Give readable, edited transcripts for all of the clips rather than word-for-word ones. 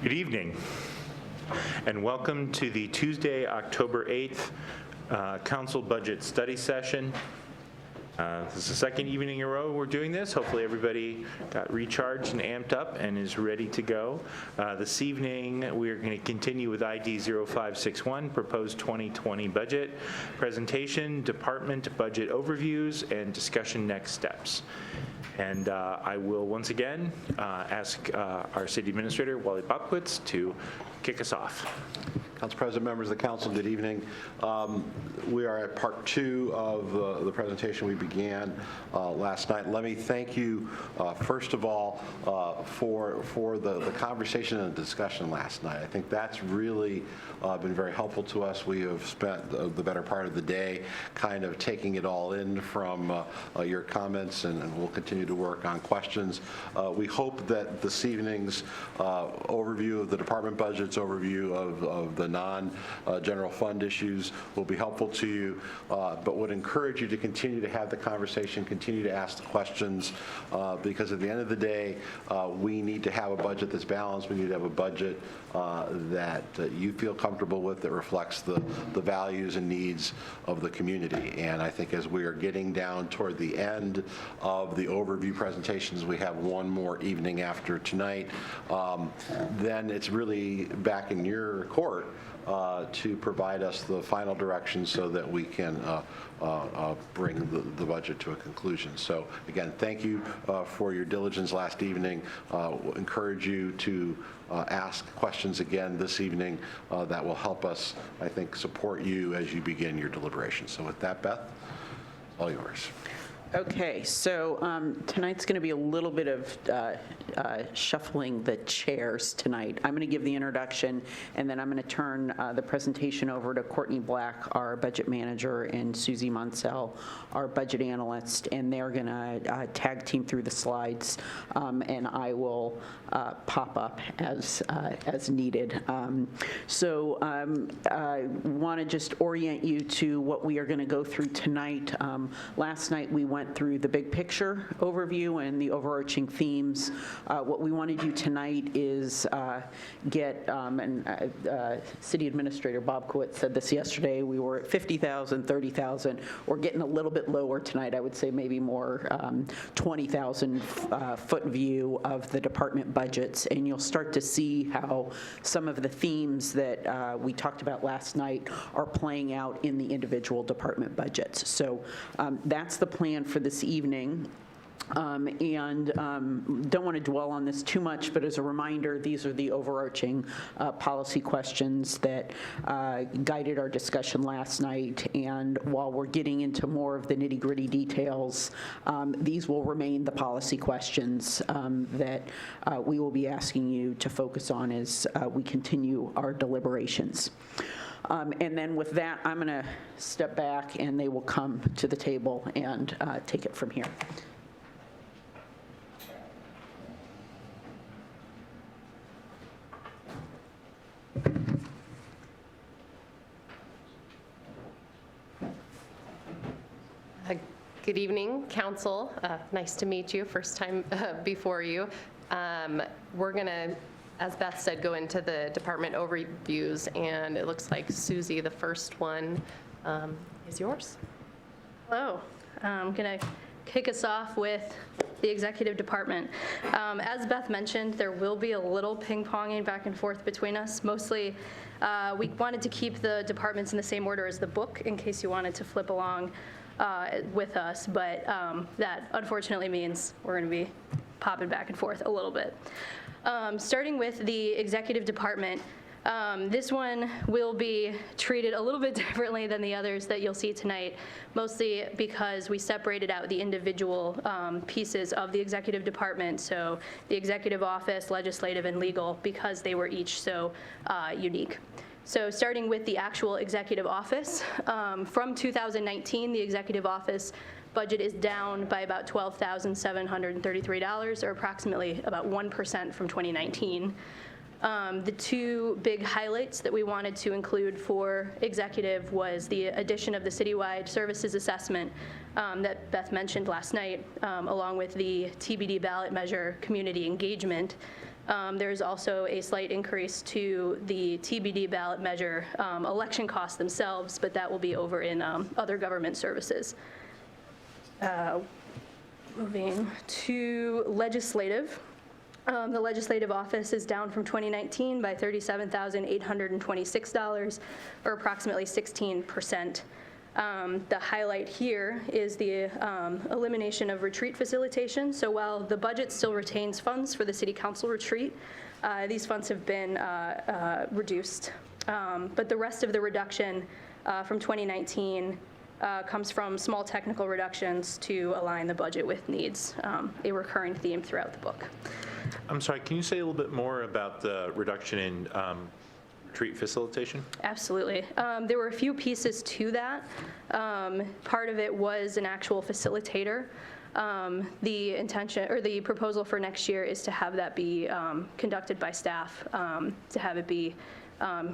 Good evening, and welcome to the Tuesday, October 8th Council Budget Study Session. This is the second evening in a row we're doing this. Hopefully everybody got recharged and amped up and is ready to go. This evening we're going to continue with ID 0561, Proposed 2020 Budget Presentation, Department Budget Overviews, and Discussion Next Steps. And I will once again ask our City Administrator, Wally Bopkowitz, to kick us off. Council President, members of the council, good evening. We are at part two of the presentation we began last night. Let me thank you, first of all, for the conversation and the discussion last night. I think that's really been very helpful to us. We have spent the better part of the day kind of taking it all in from your comments, and we'll continue to work on questions. We hope that this evening's overview of the department budgets, overview of the non-general fund issues will be helpful to you, but would encourage you to continue to have the conversation, continue to ask the questions, because at the end of the day, we need to have a budget that's balanced. We need to have a budget that you feel comfortable with, that reflects the values and needs of the community. And I think as we are getting down toward the end of the overview presentations, we have one more evening after tonight, then it's really back in your court to provide us the final direction so that we can bring the budget to a conclusion. So again, thank you for your diligence last evening. Encourage you to ask questions again this evening that will help us, I think, support you as you begin your deliberations. So with that, Beth, all yours. Okay, so tonight's going to be a little bit of shuffling the chairs tonight. I'm going to give the introduction, and then I'm going to turn the presentation over to Courtney Black, our budget manager, and Susie Monsell, our budget analyst, and they're going to tag team through the slides, and I will pop up as needed. So I want to just orient you to what we are going to go through tonight. Last night we went through the big picture overview and the overarching themes. What we want to do tonight is get, City Administrator Bobkowitz said this yesterday, we were at 50,000, 30,000. We're getting a little bit lower tonight. I would say maybe more 20,000 foot view of the department budgets, and you'll start to see how some of the themes that we talked about last night are playing out in the individual department budgets. So that's the plan for this evening. And don't want to dwell on this too much, but as a reminder, these are the overarching policy questions that guided our discussion last night. And while we're getting into more of the nitty-gritty details, these will remain the policy questions that we will be asking you to focus on as we continue our deliberations. And then with that, I'm going to step back, and they will come to the table and take it from here. Good evening, Council. Nice to meet you. First time before you. We're going to, as Beth said, go into the department overviews, and it looks like Susie, the first one, is yours. Hello. I'm going to kick us off with the executive department. As Beth mentioned, there will be a little ping-ponging back and forth between us. Mostly, we wanted to keep the departments in the same order as the book in case you wanted to flip along with us, but that unfortunately means we're going to be popping back and forth a little bit. Starting with the executive department, this one will be treated a little bit differently than the others that you'll see tonight, mostly because we separated out the individual pieces of the executive department, so the executive office, legislative, and legal, because they were each so unique. So starting with the actual executive office, from 2019, the executive office budget is down by about $12,733, or approximately about 1% from 2019. The two big highlights that we wanted to include for executive was the addition of the citywide services assessment that Beth mentioned last night, along with the TBD ballot measure community engagement. There's also a slight increase to the TBD ballot measure election costs themselves, but that will be over in other government services. Moving to legislative. The legislative office is down from 2019 by $37,826, or approximately 16%. The highlight here is the elimination of retreat facilitation. So while the budget still retains funds for the city council retreat, these funds have been reduced. But the rest of the reduction from 2019 comes from small technical reductions to align the budget with needs, a recurring theme throughout the book. I'm sorry, can you say a little bit more about the reduction in retreat facilitation? Absolutely. There were a few pieces to that. Part of it was an actual facilitator. The intention, or the proposal for next year is to have that be conducted by staff, to have it be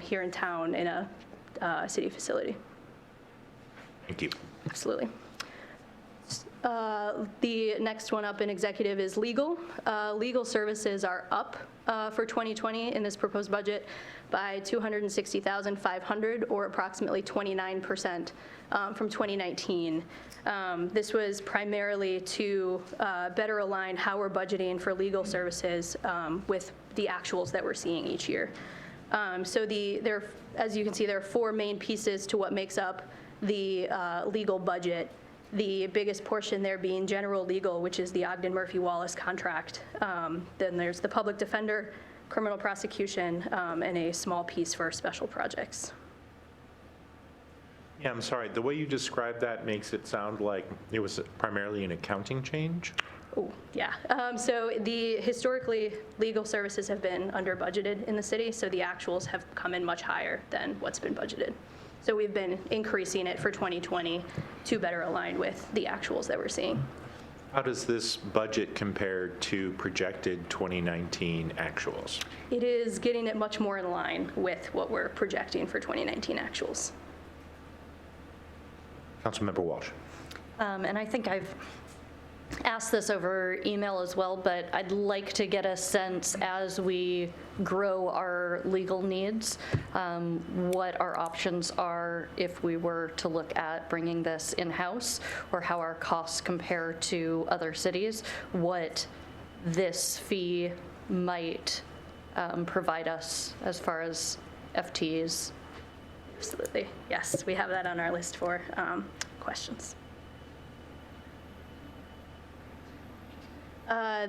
here in town in a city facility. Thank you. Absolutely. The next one up in executive is legal. Legal services are up for 2020 in this proposed budget by $260,500, or approximately 29% from 2019. This was primarily to better align how we're budgeting for legal services with the actuals that we're seeing each year. So as you can see, there are four main pieces to what makes up the legal budget. The biggest portion there being general legal, which is the Ogden Murphy Wallace contract. Then there's the public defender, criminal prosecution, and a small piece for special projects. Yeah, I'm sorry, the way you described that makes it sound like it was primarily an accounting change? Oh, yeah. So historically, legal services have been under budgeted in the city, so the actuals have come in much higher than what's been budgeted. So we've been increasing it for 2020 to better align with the actuals that we're seeing. How does this budget compare to projected 2019 actuals? It is getting it much more in line with what we're projecting for 2019 actuals. Councilmember Walsh. And I think I've asked this over email as well, but I'd like to get a sense as we grow our legal needs, what our options are if we were to look at bringing this in-house, or how our costs compare to other cities, what this fee might provide us as far as FTEs. Absolutely. Yes, we have that on our list for questions.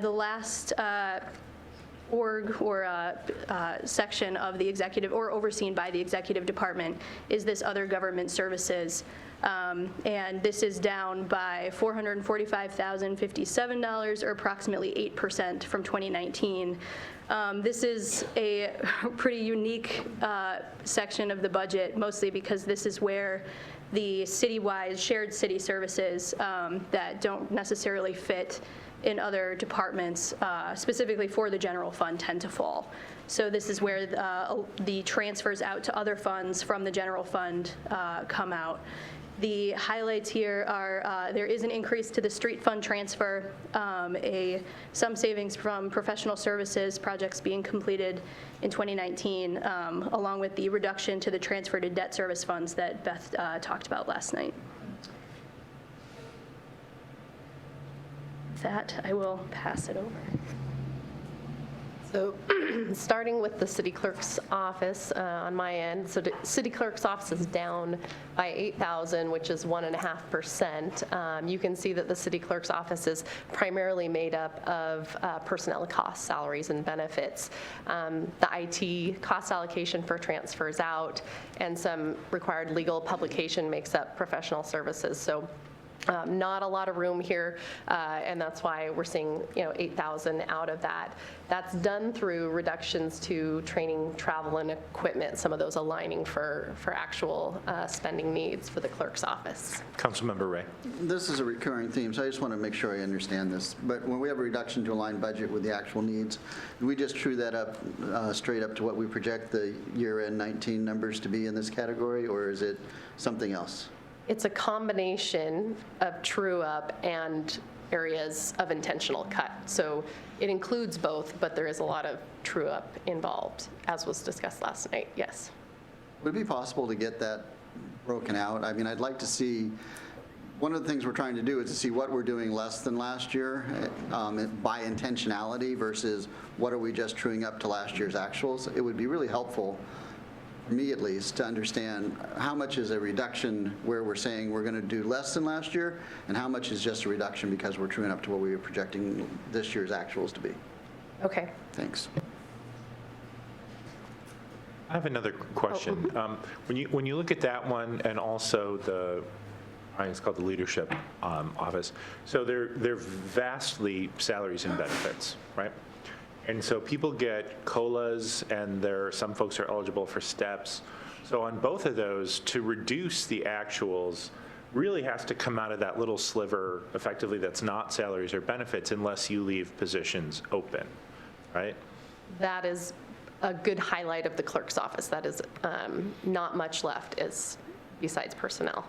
The last org or section of the executive, or overseen by the executive department, is this other government services. And this is down by $445,057, or approximately 8% from 2019. This is a pretty unique section of the budget, mostly because this is where the citywide shared city services that don't necessarily fit in other departments, specifically for the general fund, tend to fall. So this is where the transfers out to other funds from the general fund come out. The highlights here are there is an increase to the street fund transfer, some savings from professional services projects being completed in 2019, along with the reduction to the transfer to debt service funds that Beth talked about last night. With that, I will pass it over. So starting with the city clerk's office on my end, so the city clerk's office is down by $8,000, which is 1.5%. You can see that the city clerk's office is primarily made up of personnel costs, salaries, and benefits. The IT cost allocation for transfers out, and some required legal publication makes up professional services. So not a lot of room here, and that's why we're seeing, $8,000 out of that. That's done through reductions to training, travel, and equipment, some of those aligning for actual spending needs for the clerk's office. Councilmember Ray. This is a recurring theme, so I just want to make sure I understand this. But when we have a reduction to align budget with the actual needs, do we just true that up straight up to what we project the year-end 19 numbers to be in this category, or is it something else? It's a combination of true up and areas of intentional cut. So it includes both, but there is a lot of true up involved, as was discussed last night, yes. Would it be possible to get that broken out? I mean, I'd like to see, one of the things we're trying to do is to see what we're doing less than last year by intentionality versus what are we just truing up to last year's actuals. It would be really helpful, for me at least, to understand how much is a reduction where we're saying we're going to do less than last year, and how much is just a reduction because we're truing up to what we were projecting this year's actuals to be. Okay. Thanks. I have another question. When you look at that one and also I think it's called the leadership office, so they're vastly salaries and benefits, right? And so people get COLAs, and some folks are eligible for steps. So on both of those, to reduce the actuals really has to come out of that little sliver, effectively, that's not salaries or benefits unless you leave positions open, right? That is a good highlight of the clerk's office. That is not much left besides personnel.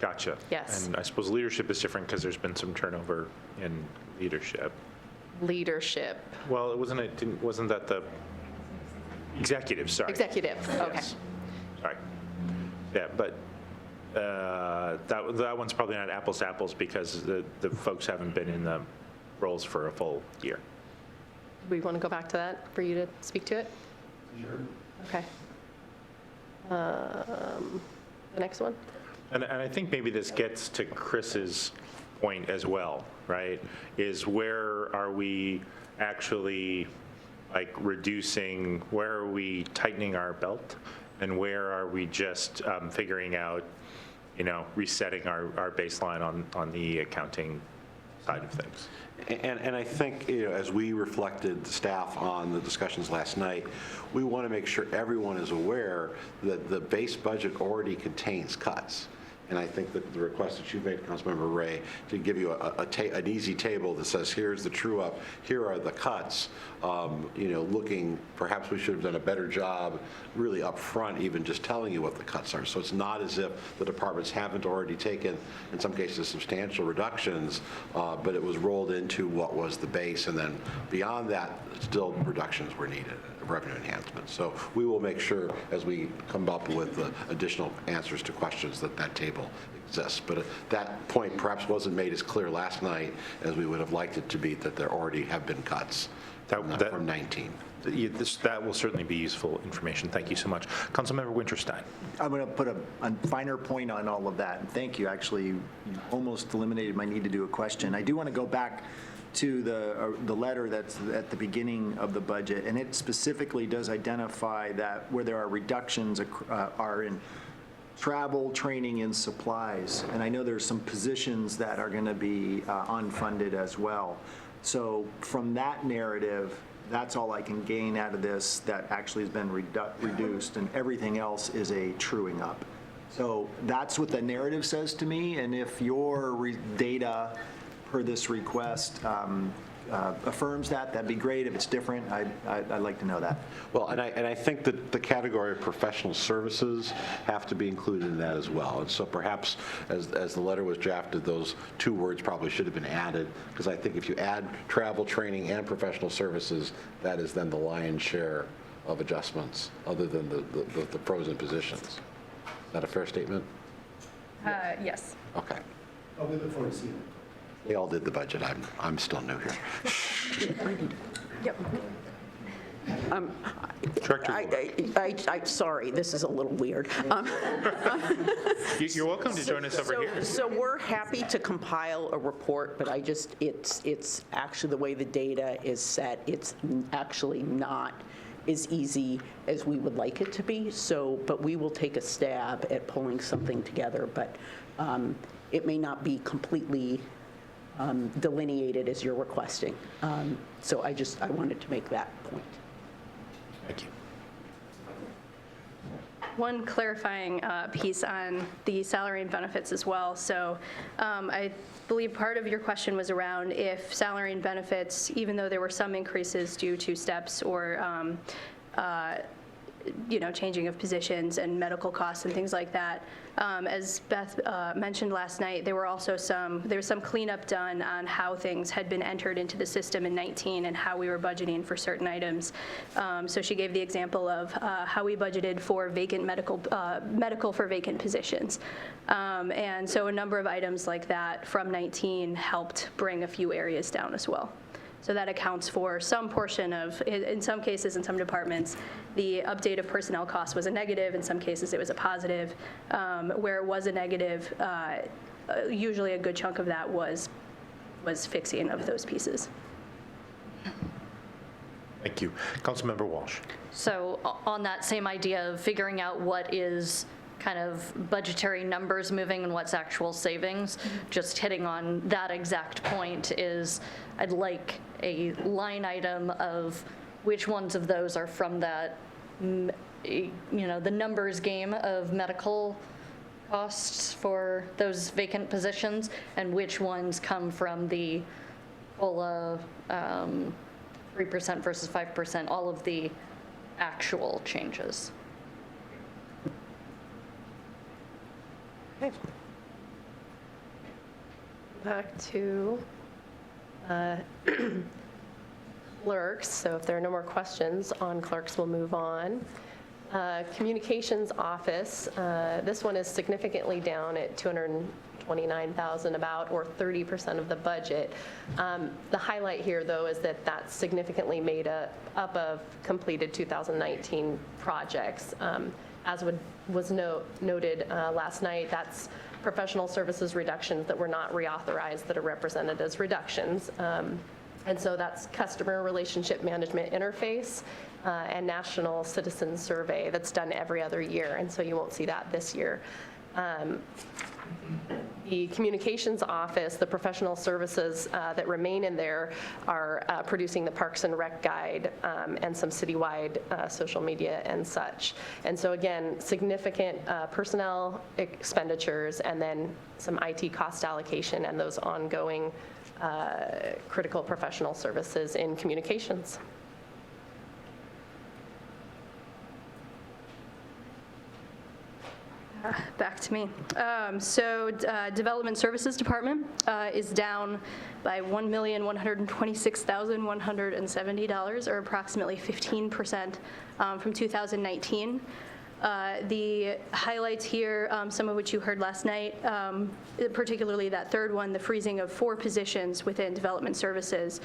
Gotcha. Yes. And I suppose leadership is different because there's been some turnover in leadership. Leadership. Well, wasn't that the executive, sorry. Executive, okay. Yes. Sorry. Yeah, but that one's probably not apples to apples because the folks haven't been in the roles for a full year. We want to go back to that for you to speak to it? Sure. Okay. The next one? And I think maybe this gets to Chris's point as well, right? Is where are we actually like reducing, where are we tightening our belt? And where are we just figuring out, resetting our baseline on the accounting side of things? And I think, as we reflected the staff on the discussions last night, we want to make sure everyone is aware that the base budget already contains cuts. And I think that the request that you made, Councilmember Ray, to give you an easy table that says, here's the true up, here are the cuts, looking, perhaps we should have done a better job really up front, even just telling you what the cuts are. So it's not as if the departments haven't already taken, in some cases, substantial reductions, but it was rolled into what was the base, and then beyond that, still reductions were needed, revenue enhancements. So we will make sure, as we come up with additional answers to questions, that table exists. But that point perhaps wasn't made as clear last night as we would have liked it to be, that there already have been cuts from 19. That will certainly be useful information. Thank you so much. Councilmember Winterstein. I'm going to put a finer point on all of that. And thank you. Actually, you almost eliminated my need to do a question. I do want to go back to the letter that's at the beginning of the budget, and it specifically does identify that where there are reductions are in travel, training, and supplies. And I know there's some positions that are going to be unfunded as well. So from that narrative, that's all I can gain out of this that actually has been reduced, and everything else is a truing up. So that's what the narrative says to me, and if your data per this request affirms that, that'd be great. If it's different, I'd like to know that. Well, and I think that the category of professional services have to be included in that as well. And so perhaps as the letter was drafted, those two words probably should have been added, because I think if you add travel, training, and professional services, that is then the lion's share of adjustments, other than the frozen positions. Is that a fair statement? Yes. Okay. Oh, we look forward to seeing it. They all did the budget. I'm still new here. Yep. Sorry, this is a little weird. You're welcome to join us over here. So we're happy to compile a report, but it's actually the way the data is set, it's actually not as easy as we would like it to be. So, but we will take a stab at pulling something together, but it may not be completely delineated as you're requesting. So I wanted to make that point. Thank you. One clarifying piece on the salary and benefits as well. So I believe part of your question was around if salary and benefits, even though there were some increases due to steps or changing of positions and medical costs and things like that. As Beth mentioned last night, there was some cleanup done on how things had been entered into the system in 19 and how we were budgeting for certain items. So she gave the example of how we budgeted for vacant medical for vacant positions. And so a number of items like that from 19 helped bring a few areas down as well. So that accounts for some portion of, in some cases, in some departments, the update of personnel costs was a negative. In some cases, it was a positive. Where it was a negative, usually a good chunk of that was fixing of those pieces. Thank you. Councilmember Walsh. So on that same idea of figuring out what is kind of budgetary numbers moving and what's actual savings, just hitting on that exact point is I'd like a line item of which ones of those are from that, the numbers game of medical costs for those vacant positions and which ones come from the COLA 3% versus 5%, all of the actual changes. Okay. Back to clerks. So if there are no more questions on clerks, we'll move on. Communications office, this one is significantly down at $229,000 about, or 30% of the budget. The highlight here, though, is that that's significantly made up of completed 2019 projects. As was noted last night, that's professional services reductions that were not reauthorized that are represented as reductions. And so that's customer relationship management interface and national citizen survey that's done every other year. And so you won't see that this year. The communications office, the professional services that remain in there are producing the Parks and Rec guide and some citywide social media and such. And so again, significant personnel expenditures and then some IT cost allocation and those ongoing critical professional services in communications. Back to me. So Development Services Department is down by $1,126,170, or approximately 15% from 2019. The highlights here, some of which you heard last night, particularly that third one, the freezing of 4 positions within Development Services,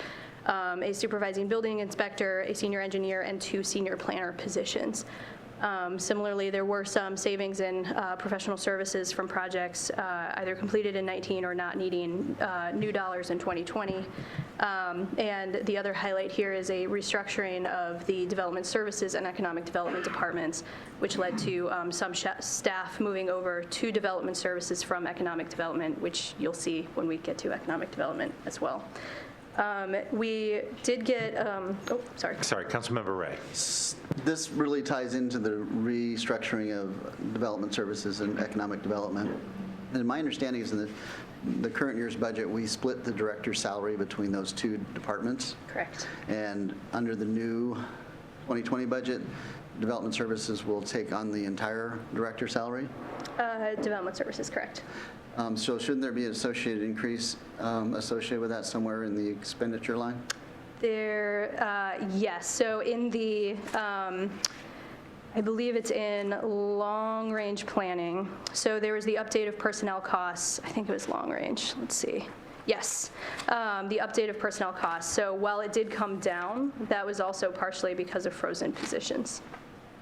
a supervising building inspector, a senior engineer, and 2 senior planner positions. Similarly, there were some savings in professional services from projects either completed in 19 or not needing new dollars in 2020. And the other highlight here is a restructuring of the development services and economic development departments, which led to some staff moving over to development services from economic development, which you'll see when we get to economic development as well. We did get, sorry, Councilmember Ray. This really ties into the restructuring of development services and economic development. And my understanding is in the current year's budget, we split the director's salary between those 2 departments. Correct. And under the new 2020 budget, development services will take on the entire director's salary? Development services, correct. So shouldn't there be an associated increase associated with that somewhere in the expenditure line? Yes. So in the, I believe it's in long-range planning. So there was the update of personnel costs. I think it was long-range. Let's see. Yes, the update of personnel costs. So while it did come down, that was also partially because of frozen positions.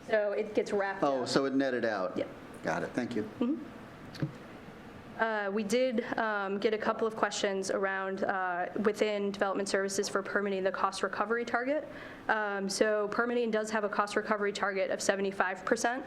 So it gets wrapped up. Oh, so it netted out? Yep. Got it. Thank you. Mm-hmm. We did get a couple of questions around within development services for permitting the cost recovery target. So permitting does have a cost recovery target of 75%.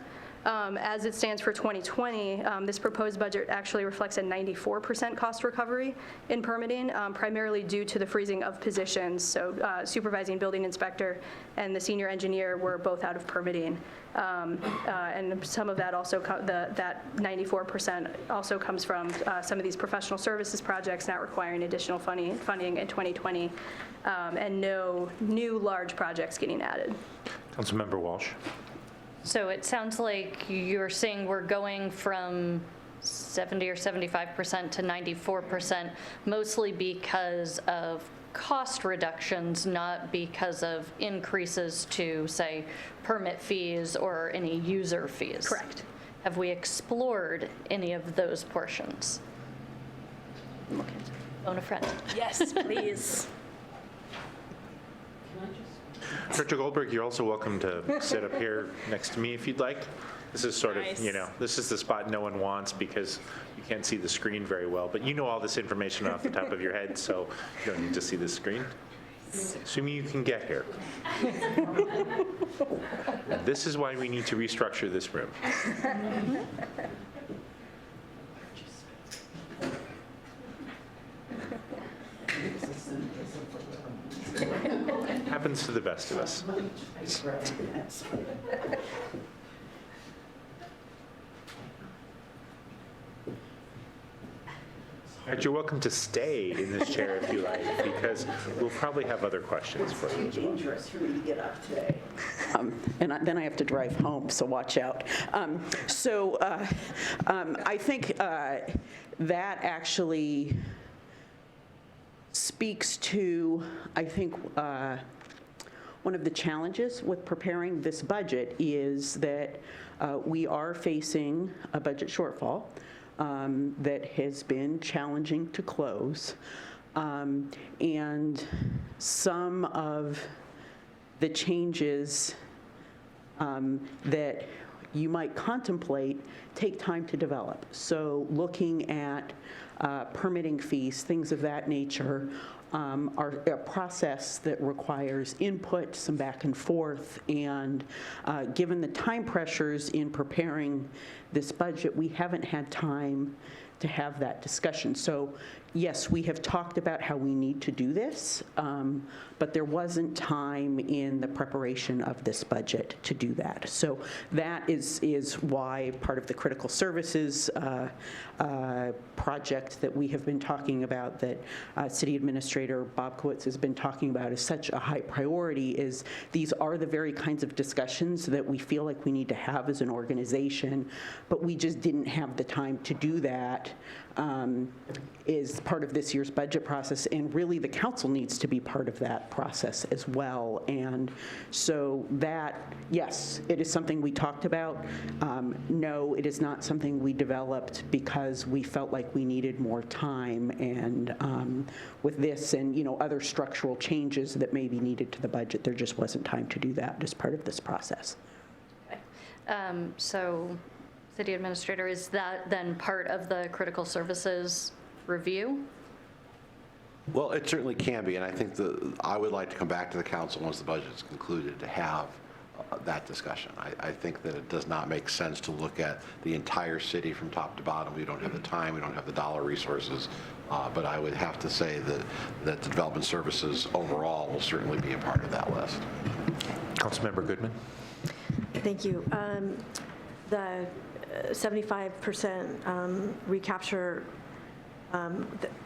As it stands for 2020, this proposed budget actually reflects a 94% cost recovery in permitting, primarily due to the freezing of positions. So supervising building inspector and the senior engineer were both out of permitting. And some of that also, that 94% also comes from some of these professional services projects not requiring additional funding in 2020, and no new large projects getting added. Councilmember Walsh. So it sounds like you're saying we're going from 70 or 75% to 94%, mostly because of cost reductions, not because of increases to, say, permit fees or any user fees. Correct. Have we explored any of those portions? Phone a friend. Yes, please. Director Goldberg, you're also welcome to sit up here next to me if you'd like. This is sort of, this is the spot no one wants because you can't see the screen very well, but you know all this information off the top of your head, so you don't need to see the screen. Assuming you can get here. And this is why we need to restructure this room. Happens to the best of us. You're welcome to stay in this chair if you like, because we'll probably have other questions for you as well. Dangerous for me to get up today. Then I have to drive home, so watch out. I think that actually speaks to, I think, one of the challenges with preparing this budget is that we are facing a budget shortfall that has been challenging to close. And some of the changes that you might contemplate take time to develop. So looking at permitting fees, things of that nature, are a process that requires input, some back and forth, and given the time pressures in preparing this budget, we haven't had time to have that discussion. So yes, we have talked about how we need to do this, but there wasn't time in the preparation of this budget to do that. So that is why part of the critical services project that we have been talking about, that City Administrator Bobkowitz has been talking about, is such a high priority. Is these are the very kinds of discussions that we feel like we need to have as an organization, but we just didn't have the time to do that is part of this year's budget process, and really the council needs to be part of that process as well. And so that, yes, it is something we talked about. No, it is not something we developed because we felt like we needed more time, and with this and other structural changes that may be needed to the budget, there just wasn't time to do that as part of this process. Okay. So, City Administrator, is that then part of the critical services review? Well, it certainly can be, and I think I would like to come back to the council once the budget is concluded to have that discussion. I think that it does not make sense to look at the entire city from top to bottom. We don't have the time, we don't have the dollar resources, but I would have to say that the development services overall will certainly be a part of that list. Councilmember Goodman. Thank you. The 75% recapture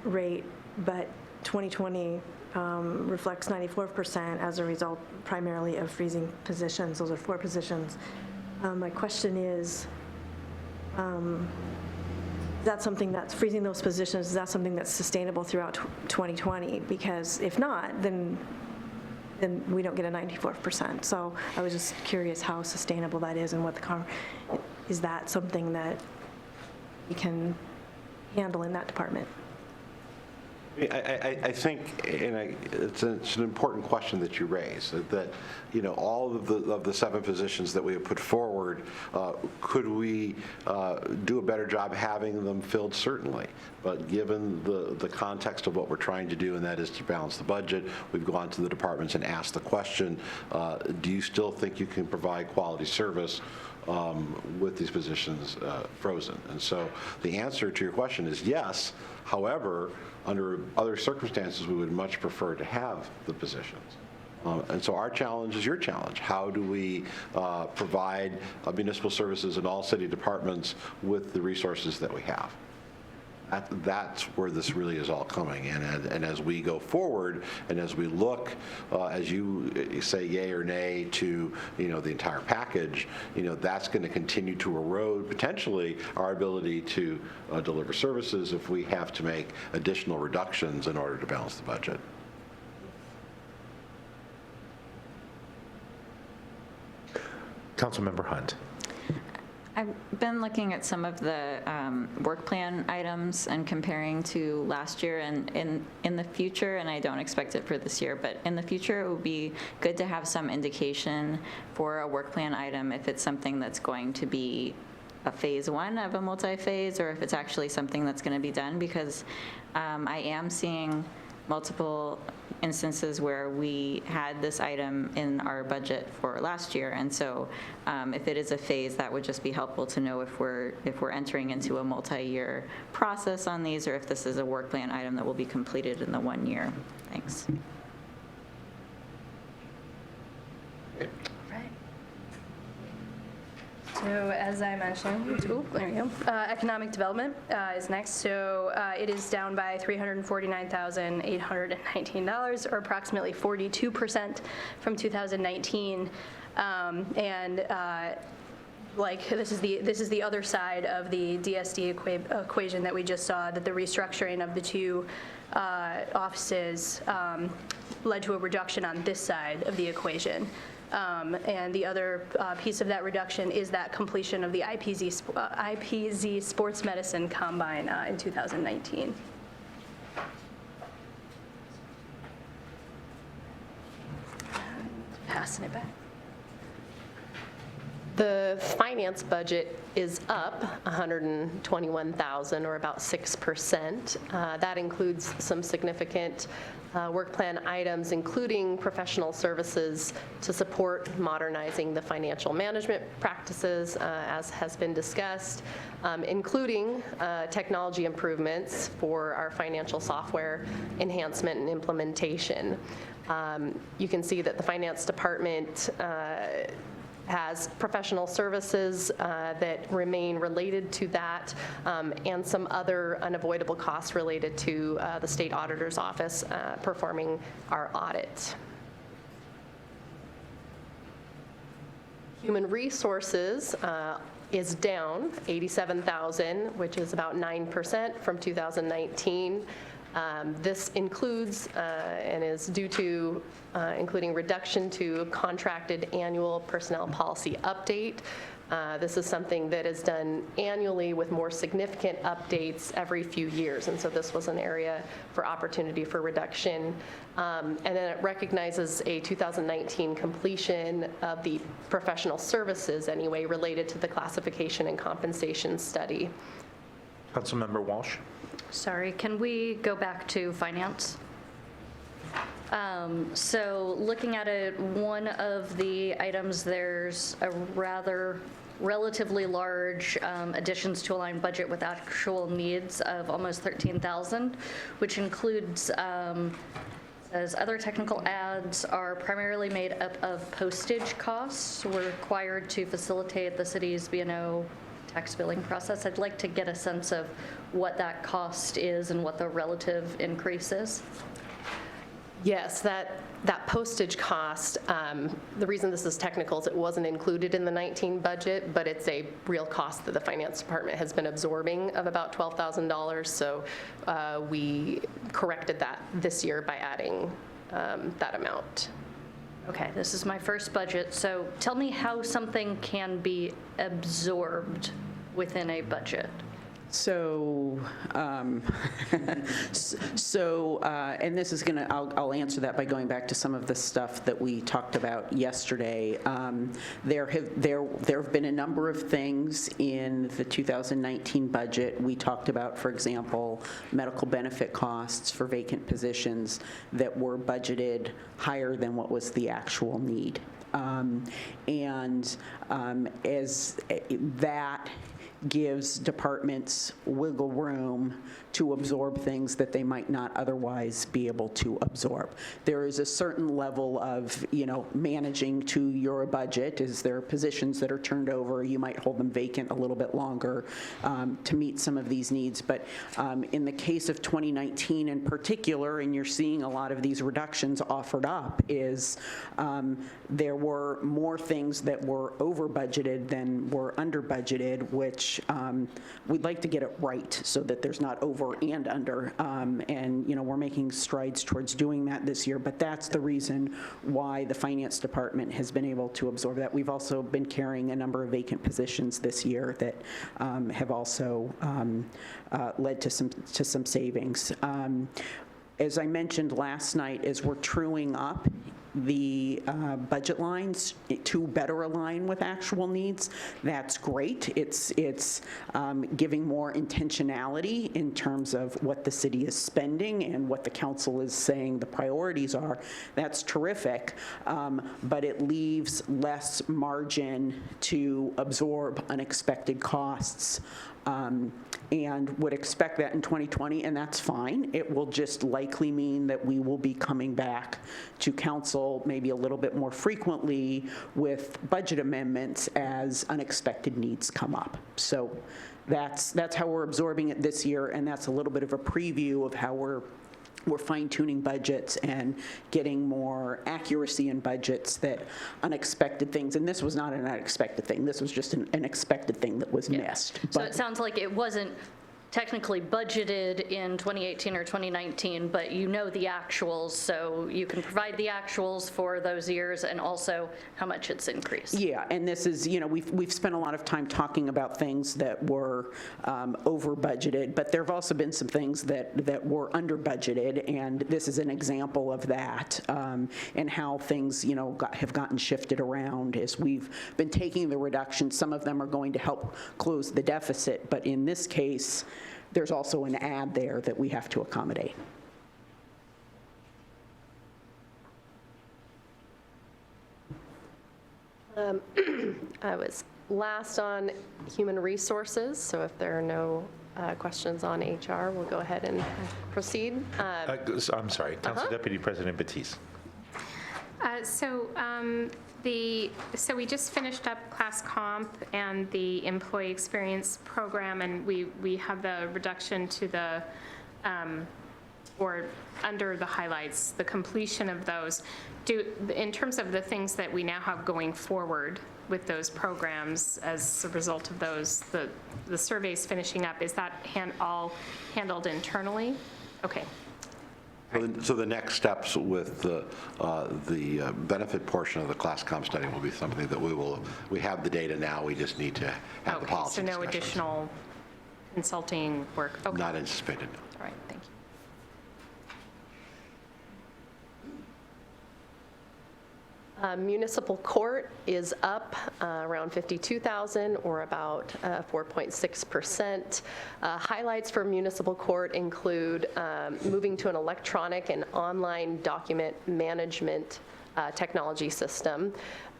rate, but 2020 reflects 94% as a result primarily of freezing positions. Those are 4 positions. My question is that something that's freezing those positions, is that something that's sustainable throughout 2020? Because if not, then we don't get a 94%. So I was just curious how sustainable that is, and what is that something that we can handle in that department? I think, and it's an important question that you raise, that all of the 7 positions that we have put forward, could we do a better job having them filled? Certainly. But given the context of what we're trying to do, and that is to balance the budget, we've gone to the departments and asked the question, do you still think you can provide quality service with these positions frozen? And so the answer to your question is yes. However, under other circumstances, we would much prefer to have the positions. And so our challenge is your challenge. How do we provide municipal services in all city departments with the resources that we have? That's where this really is all coming. And as we go forward, and as we look, as you say yay or nay to, the entire package, that's going to continue to erode potentially our ability to deliver services if we have to make additional reductions in order to balance the budget. Councilmember Hunt. I've been looking at some of the work plan items and comparing to last year, and in the future, and I don't expect it for this year, but in the future it would be good to have some indication for a work plan item if it's something that's going to be a phase one of a multi-phase, or if it's actually something that's going to be done, because I am seeing multiple instances where we had this item in our budget for last year, and so if it is a phase, that would just be helpful to know if we're entering into a multi-year process on these, or if this is a work plan item that will be completed in the 1 year. Thanks. So as I mentioned, there we go. Economic development is next. So it is down by $349,819, or approximately 42% from 2019. This is the other side of the DSD equation that we just saw, that the restructuring of the two offices led to a reduction on this side of the equation. And the other piece of that reduction is that completion of the IPZ Sports Medicine Combine in 2019. Passing it back. The finance budget is up $121,000, or about 6%. That includes some significant work plan items, including professional services to support modernizing the financial management practices, as has been discussed, including technology improvements for our financial software enhancement and implementation. You can see that the finance department has professional services that remain related to that, and some other unavoidable costs related to the state auditor's office performing our audit. Human resources is down $87,000, which is about 9% from 2019. This includes and is due to including reduction to contracted annual personnel policy update. This is something that is done annually with more significant updates every few years, and so this was an area for opportunity for reduction. And then it recognizes a 2019 completion of the professional services anyway related to the classification and compensation study. Councilmember Walsh. Sorry, can we go back to finance? So looking at it, one of the items, there's a relatively large additions to align budget with actual needs of almost 13,000, which includes, says other technical ads are primarily made up of postage costs. We're required to facilitate the city's B&O tax billing process. I'd like to get a sense of what that cost is and what the relative increase is. Yes, that postage cost, the reason this is technical is it wasn't included in the 19 budget, but it's a real cost that the finance department has been absorbing of about $12,000. So we corrected that this year by adding that amount. Okay, this is my first budget, so tell me how something can be absorbed within a budget. So, and this is gonna, I'll answer that by going back to some of the stuff that we talked about yesterday. There have been a number of things in the 2019 budget. We talked about, for example, medical benefit costs for vacant positions that were budgeted higher than what was the actual need. As that gives departments wiggle room to absorb things that they might not otherwise be able to absorb. There is a certain level of, managing to your budget. Is there positions that are turned over? You might hold them vacant a little bit longer to meet some of these needs. But in the case of 2019 in particular, and you're seeing a lot of these reductions offered up, is there were more things that were over budgeted than were under budgeted, which we'd like to get it right so that there's not over and under. And, we're making strides towards doing that this year, but that's the reason why the Finance Department has been able to absorb that. We've also been carrying a number of vacant positions this year that have also led to some savings. As I mentioned last night, as we're truing up the budget lines to better align with actual needs, that's great. It's giving more intentionality in terms of what the city is spending and what the council is saying the priorities are. That's terrific, but it leaves less margin to absorb unexpected costs. And would expect that in 2020, and that's fine. It will just likely mean that we will be coming back to council maybe a little bit more frequently with budget amendments as unexpected needs come up. So that's how we're absorbing it this year, and that's a little bit of a preview of how we're fine-tuning budgets and getting more accuracy in budgets, that unexpected things, and this was not an unexpected thing, this was just an expected thing that was missed. So it sounds like it wasn't technically budgeted in 2018 or 2019, but the actuals, so you can provide the actuals for those years and also how much it's increased. Yeah, and this is, we've spent a lot of time talking about things that were over budgeted, but there have also been some things that were under budgeted, and this is an example of that, and how things, have gotten shifted around as we've been taking the reductions. Some of them are going to help close the deficit, but in this case, there's also an add there that we have to accommodate. I was last on human resources, so if there are no questions on HR, we'll go ahead and proceed. I'm sorry, Council Deputy President Batiste. So we just finished up class comp and the employee experience program, and we have the reduction to the, or under the highlights, the completion of those. In terms of the things that we now have going forward with those programs as a result of those, the surveys finishing up, is that all handled internally? Okay. So the next steps with the benefit portion of the class comp study will be something that we have the data now, we just need to have the policy So no discussions. additional consulting work? Okay. Not anticipated. All right, thank you. Municipal Court is up around 52,000, or about 4.6%. Highlights for Municipal Court include moving to an electronic and online document management technology system.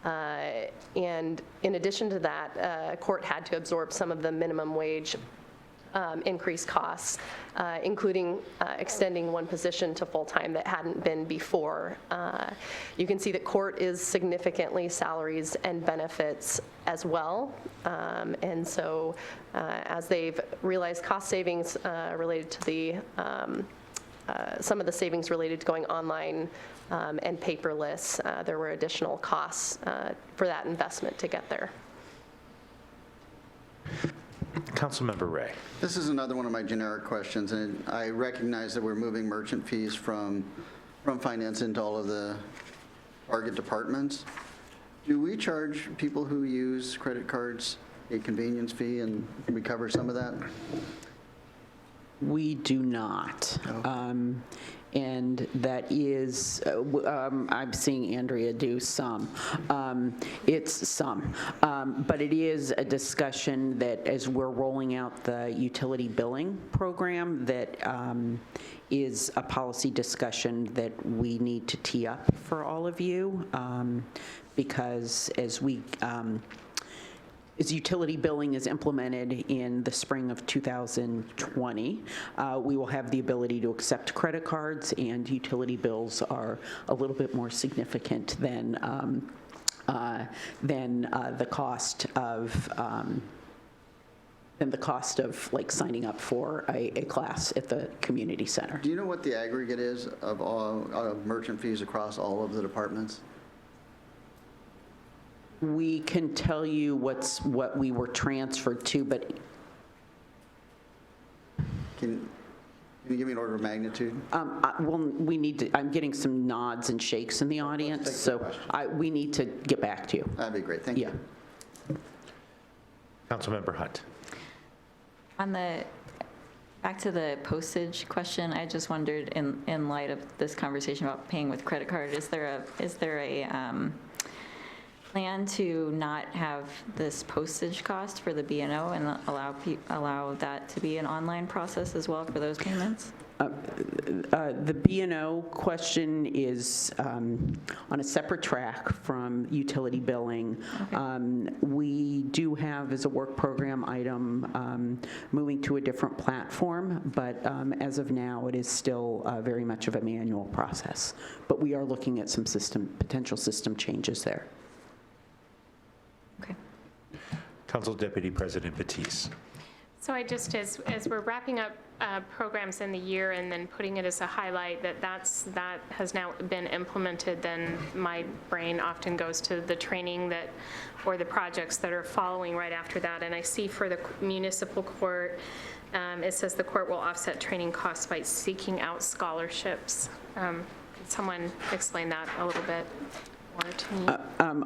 And in addition to that, court had to absorb some of the minimum wage increased costs, including extending one position to full-time that hadn't been before. You can see that court is significantly salaries and benefits as well. And so as they've realized cost savings related to the, some of the savings related to going online and paperless, there were additional costs for that investment to get there. Councilmember Ray. This is another one of my generic questions, and I recognize that we're moving merchant fees from finance into all of the target departments. Do we charge people who use credit cards a convenience fee, and can we cover some of that? We do not. And that is, I'm seeing Andrea do some. It's some. But it is a discussion that as we're rolling out the utility billing program, that is a policy discussion that we need to tee up for all of you. Because as we utility billing is implemented in the spring of 2020. We will have the ability to accept credit cards, and utility bills are a little bit more significant than the cost of like signing up for a class at the community center. Do you know what the aggregate is of all merchant fees across all of the departments? We can tell you what we were transferred to, but Can you give me an order of magnitude? well, we need to, I'm getting some nods and shakes in the audience, take the so question. we need to get back to you. That'd be great, thank Yeah. you. Councilmember Hunt. Back to the postage question, I just wondered, in light of this conversation about paying with credit card, is there a plan to not have this postage cost for the B&O and allow that to be an online process as well for those payments? The B&O question is on a separate track from utility billing. We do have, as a work program item, moving to a different platform, but as of now, it is still very much of a manual process. But we are looking at some potential system changes there. Okay. Council Deputy President Batiste. So I just, as we're wrapping up programs in the year and then putting it as a highlight that has now been implemented, then my brain often goes to the training or the projects that are following right after that. And I see for the Municipal Court, it says the court will offset training costs by seeking out scholarships. Can someone explain that a little bit more to me?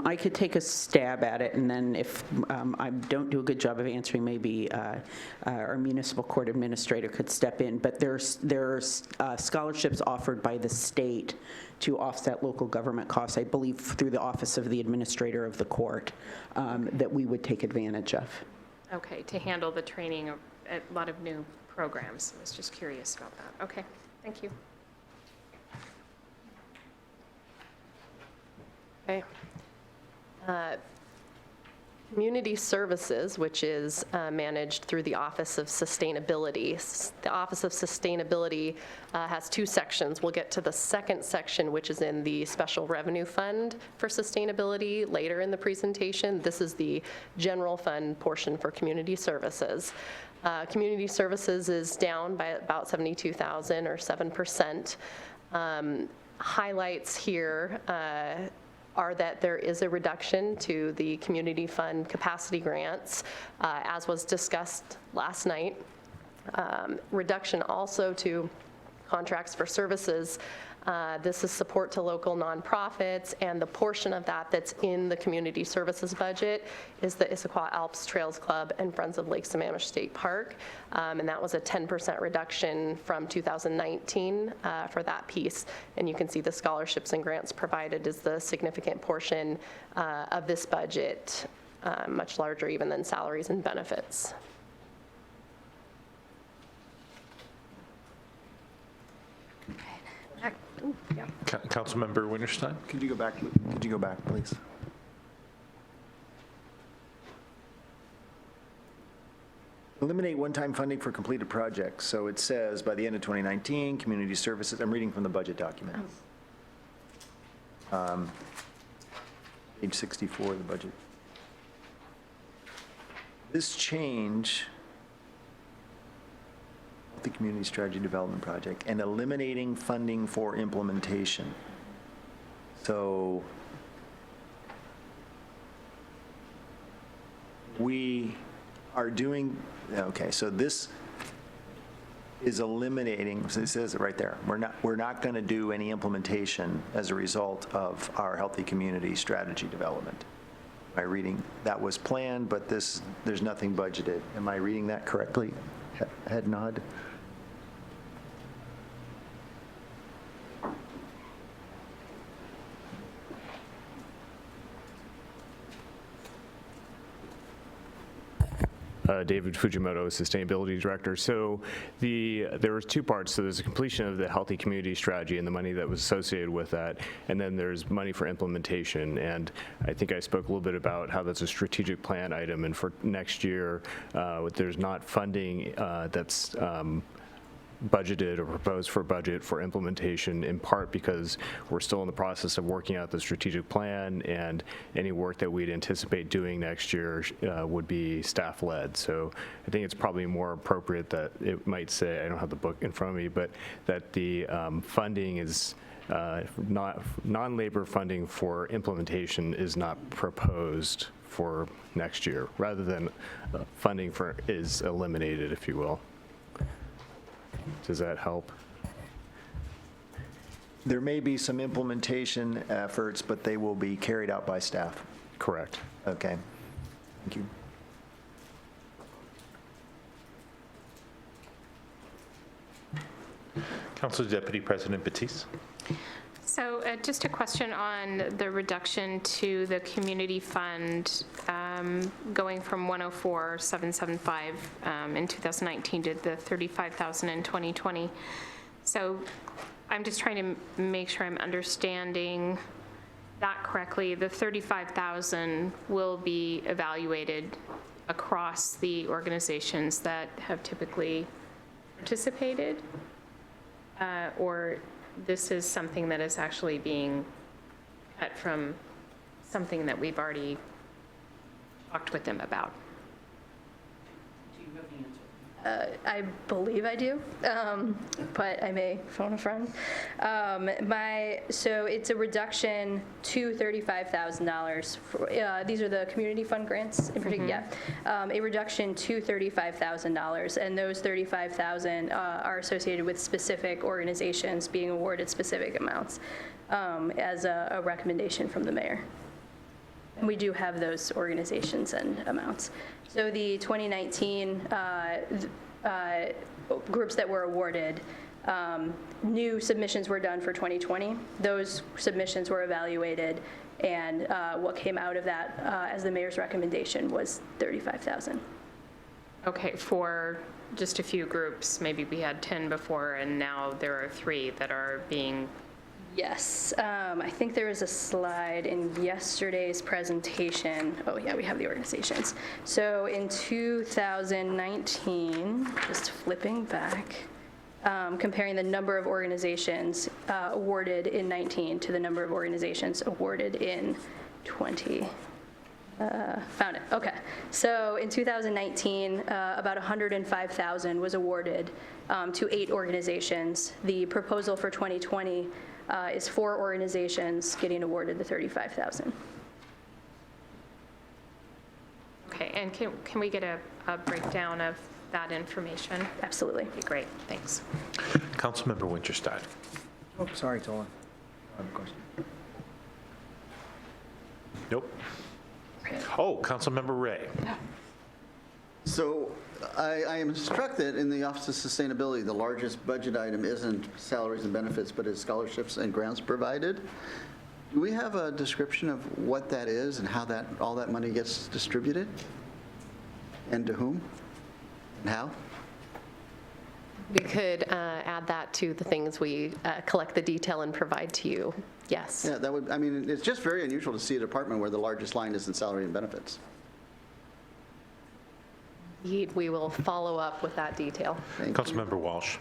I could take a stab at it, and then if I don't do a good job of answering, maybe our municipal court administrator could step in. But there's scholarships offered by the state to offset local government costs, I believe through the Office of the Administrator of the Court, that we would take advantage of. Okay, to handle the training of a lot of new programs. I was just curious about that. Okay, thank you. Okay. Community Services, which is managed through the Office of Sustainability. The Office of Sustainability has two sections. We'll get to the second section, which is in the Special Revenue Fund for Sustainability later in the presentation. This is the general fund portion for Community Services. Community Services is down by about $72,000 or 7%. Highlights here are that there is a reduction to the community fund capacity grants, as was discussed last night. Reduction also to contracts for services. This is support to local nonprofits, and the portion of that that's in the community services budget is the Issaquah Alps Trails Club and Friends of Lake Sammamish State Park, and that was a 10% reduction from 2019 for that piece. And you can see the scholarships and grants provided is the significant portion of this budget, much larger even than salaries and benefits. Councilmember Winterstein. Could you go back, please? Eliminate one-time funding for completed projects. So it says by the end of 2019, community services, I'm reading from the budget document. Page 64 of the budget. This change, the community strategy development project, and eliminating funding for implementation. So we are doing, okay, so this is eliminating, so it says it right there. We're not going to do any implementation as a result of our healthy community strategy development. Am I reading, that was planned, but there's nothing budgeted. Am I reading that correctly? Head nod. David Fujimoto, Sustainability Director. So there was two parts. So there's a completion of the Healthy Community Strategy and the money that was associated with that, and then there's money for implementation. And I think I spoke a little bit about how that's a strategic plan item, and for next year, there's not funding that's budgeted or proposed for budget for implementation, in part because we're still in the process of working out the strategic plan, and any work that we'd anticipate doing next year would be staff-led. So I think it's probably more appropriate that it might say, I don't have the book in front of me, but that the funding is non-labor funding for implementation is not proposed for next year, rather than funding for is eliminated, if you will. Does that help? There may be some implementation efforts, but they will be carried out by staff. Correct. Okay. Thank you. Council Deputy President Batiste. So just a question on the reduction to the community fund, going from 104,775 in 2019 to the 35,000 in 2020. So I'm just trying to make sure I'm understanding that correctly. The 35,000 will be evaluated across the organizations that have typically participated, or this is something that is actually being cut from something that we've already talked with them about? I believe I do, but I may phone a friend. So it's a reduction to $35,000. These are the community fund grants in particular. Yeah, a reduction to $35,000, and those $35,000 are associated with specific organizations being awarded specific amounts as a recommendation from the mayor. And we do have those organizations and amounts. So the 2019 groups that were awarded, new submissions were done for 2020. Those submissions were evaluated, and what came out of that as the mayor's recommendation was $35,000. Okay, for just a few groups, maybe we had 10 before, and now there are 3 that are being. Yes, I think there was a slide in yesterday's presentation. Oh yeah, we have the organizations. So in 2019, just flipping back, comparing the number of organizations awarded in 19 to the number of organizations awarded in 20. Found it, okay. So in 2019, about 105,000 was awarded to 8 organizations. The proposal for 2020 is 4 organizations getting awarded the $35,000. Okay, and can we get a breakdown of that information? Absolutely. Okay, great, thanks. Councilmember Winterstein. Oh, sorry, Tolan. I have a question. Nope. Oh, Councilmember Ray. So I am struck that in the Office of Sustainability, the largest budget item isn't salaries and benefits, but is scholarships and grants provided. Do we have a description of what that is and how that all that money gets distributed? And to whom? And how? We could add that to the things we collect the detail and provide to you. Yes. Yeah, that would, I mean, it's just very unusual to see a department where the largest line is in salary and benefits. We will follow up with that detail. Councilmember Walsh.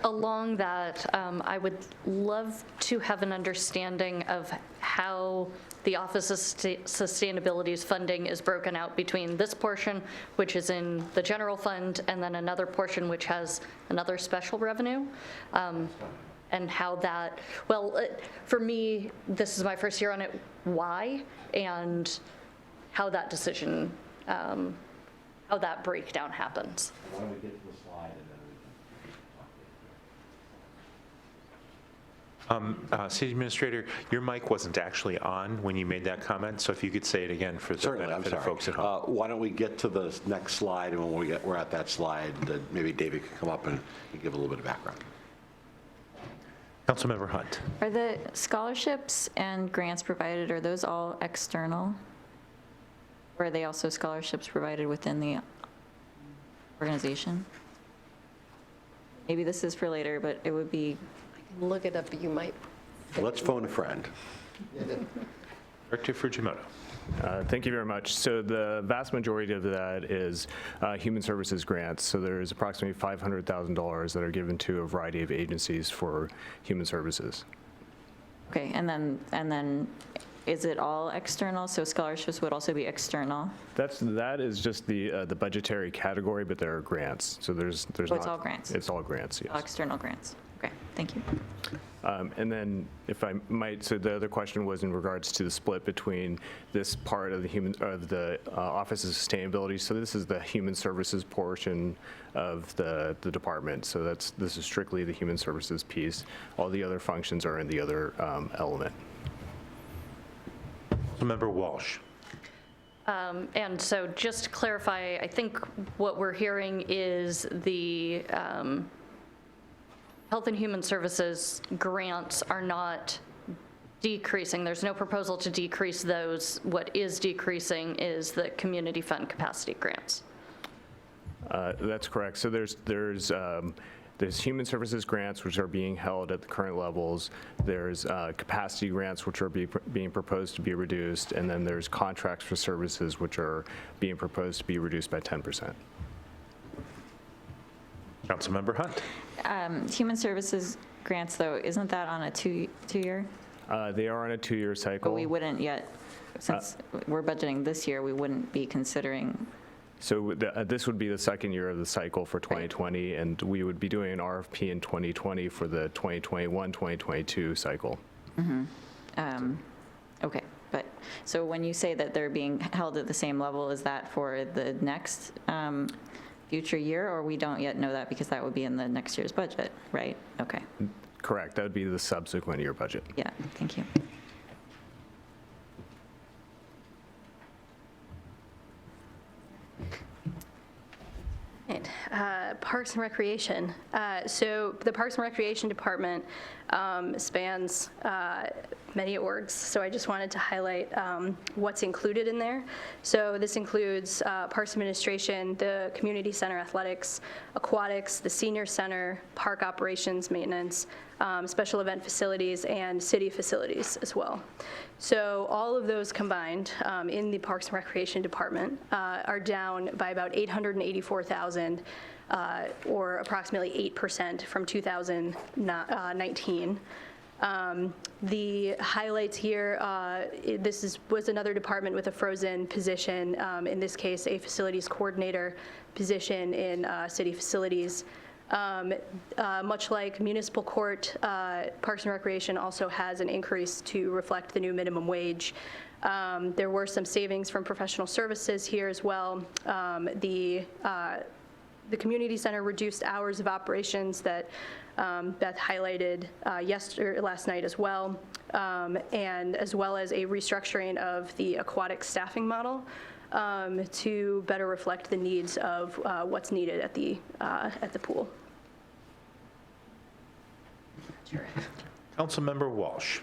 Along that, I would love to have an understanding of how the Office of Sustainability's funding is broken out between this portion, which is in the general fund, and then another portion which has another special revenue. And how that, well, for me, this is my first year on it, why, and how that decision, how that breakdown happens. Why don't we get to the slide and then we can City Administrator, your mic wasn't actually on when you made that comment, so if you could say it again for the Certainly, I'm benefit of sorry. folks at home. Why don't we get to the next slide, and when we're at that slide, then maybe David can come up and give a little bit of background. Councilmember Hunt. Are the scholarships and grants provided, are those all external? Or are they also scholarships provided within the organization. Maybe this is for later, but it would be, Look it up, but you might. Let's phone a friend. Director Fujimoto. Thank you very much. So the vast majority of that is human services grants. So there's approximately $500,000 that are given to a variety of agencies for human services. okay, and then is it all external? So scholarships would also be external? That is just the budgetary category, but there are grants. So there's So not. it's all grants? It's all grants, yes. All external grants? Okay, thank you. And then, if I might, so the other question was in regards to the split between this part of the Office of Sustainability. So this is the human services portion of the department. So this is strictly the human services piece. All the other functions are in the other element. Member Walsh. And so just to clarify, I think what we're hearing is the Health and Human Services grants are not decreasing. There's no proposal to decrease those. What is decreasing is the community fund capacity grants. That's correct. So there's human services grants, which are being held at the current levels. There's capacity grants, which are being proposed to be reduced. And then there's contracts for services, which are being proposed to be reduced by 10%. Councilmember Hunt. Human services grants, though, isn't that on a two-year? They are on a 2-year cycle. But we wouldn't yet, since we're budgeting this year, we wouldn't be considering. So this would be the second year of the cycle for 2020, and we would be doing an RFP in 2020 for the 2021-2022 cycle. Okay, but, so when you say that they're being held at the same level, is that for the next future year, or we don't yet know that because that would be in the next year's budget, right? Okay, Correct. That would be the subsequent year budget. yeah, thank you. Parks and Recreation. So the Parks and Recreation Department spans many orgs, so I just wanted to highlight what's included in there. So this includes Parks Administration, the Community Center Athletics, Aquatics, the Senior Center, Park Operations Maintenance, Special Event Facilities, and City Facilities as well. So all of those combined in the Parks and Recreation Department are down by about $884,000, or approximately 8% from 2019. The highlights here, was another department with a frozen position, in this case, a facilities coordinator position in city facilities. Much like Municipal Court, Parks and Recreation also has an increase to reflect the new minimum wage. There were some savings from professional services here as well. The community center reduced hours of operations that Beth highlighted last night as well, and as well as a restructuring of the aquatic staffing model to better reflect the needs of what's needed at the pool. Councilmember Walsh.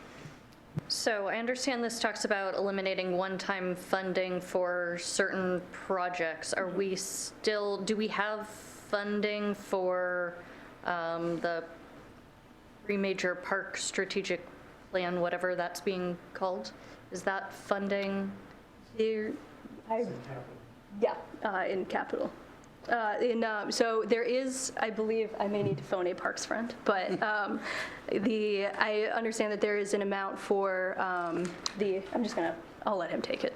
So I understand this talks about eliminating one-time funding for certain projects. Are we still, do we have funding for the three-major park strategic plan, whatever that's being called? Is that funding here? Yeah, in capital. So there is, I believe, I may need to phone a parks friend, but I understand that there is an amount for I'll let him take it.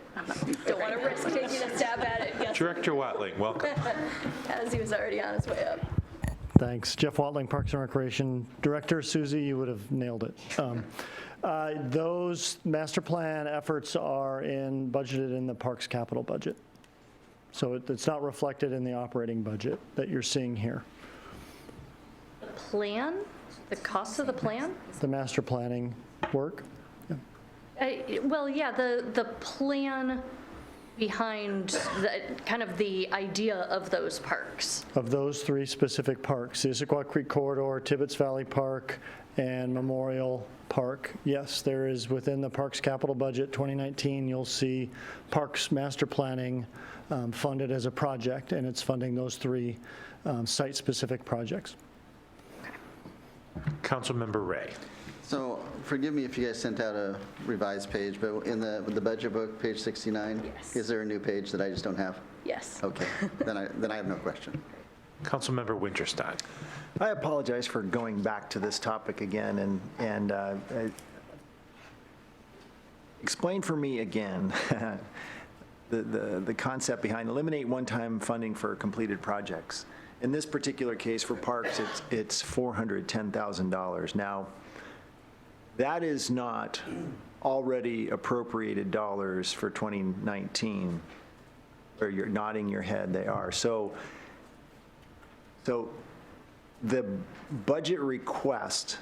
Don't want to risk taking a stab at it. Yes. Director Watling, welcome. As he was already on his way up. Thanks. Jeff Watling, Parks and Recreation Director. Susie, you would have nailed it. Those master plan efforts are budgeted in the parks capital budget. So it's not reflected in the operating budget that you're seeing here. The plan? The cost of the plan? The master planning work. Well, yeah, the plan behind kind of the idea of those parks. Of those three specific parks, the Issaquah Creek Corridor, Tibbetts Valley Park, and Memorial Park. Yes, there is within the Parks Capital Budget 2019, you'll see Parks Master Planning funded as a project, and it's funding those 3 site-specific projects. Councilmember Ray. So forgive me if you guys sent out a revised page, but in the budget book, page 69, is there a new page that I just don't have? Yes. Okay, then I have no question. Councilmember Winterstein. I apologize for going back to this topic again, and explain for me again the concept behind eliminate one-time funding for completed projects. In this particular case for parks, it's $410,000. Now, that is not already appropriated dollars for 2019, or you're nodding your head, they are. So the budget request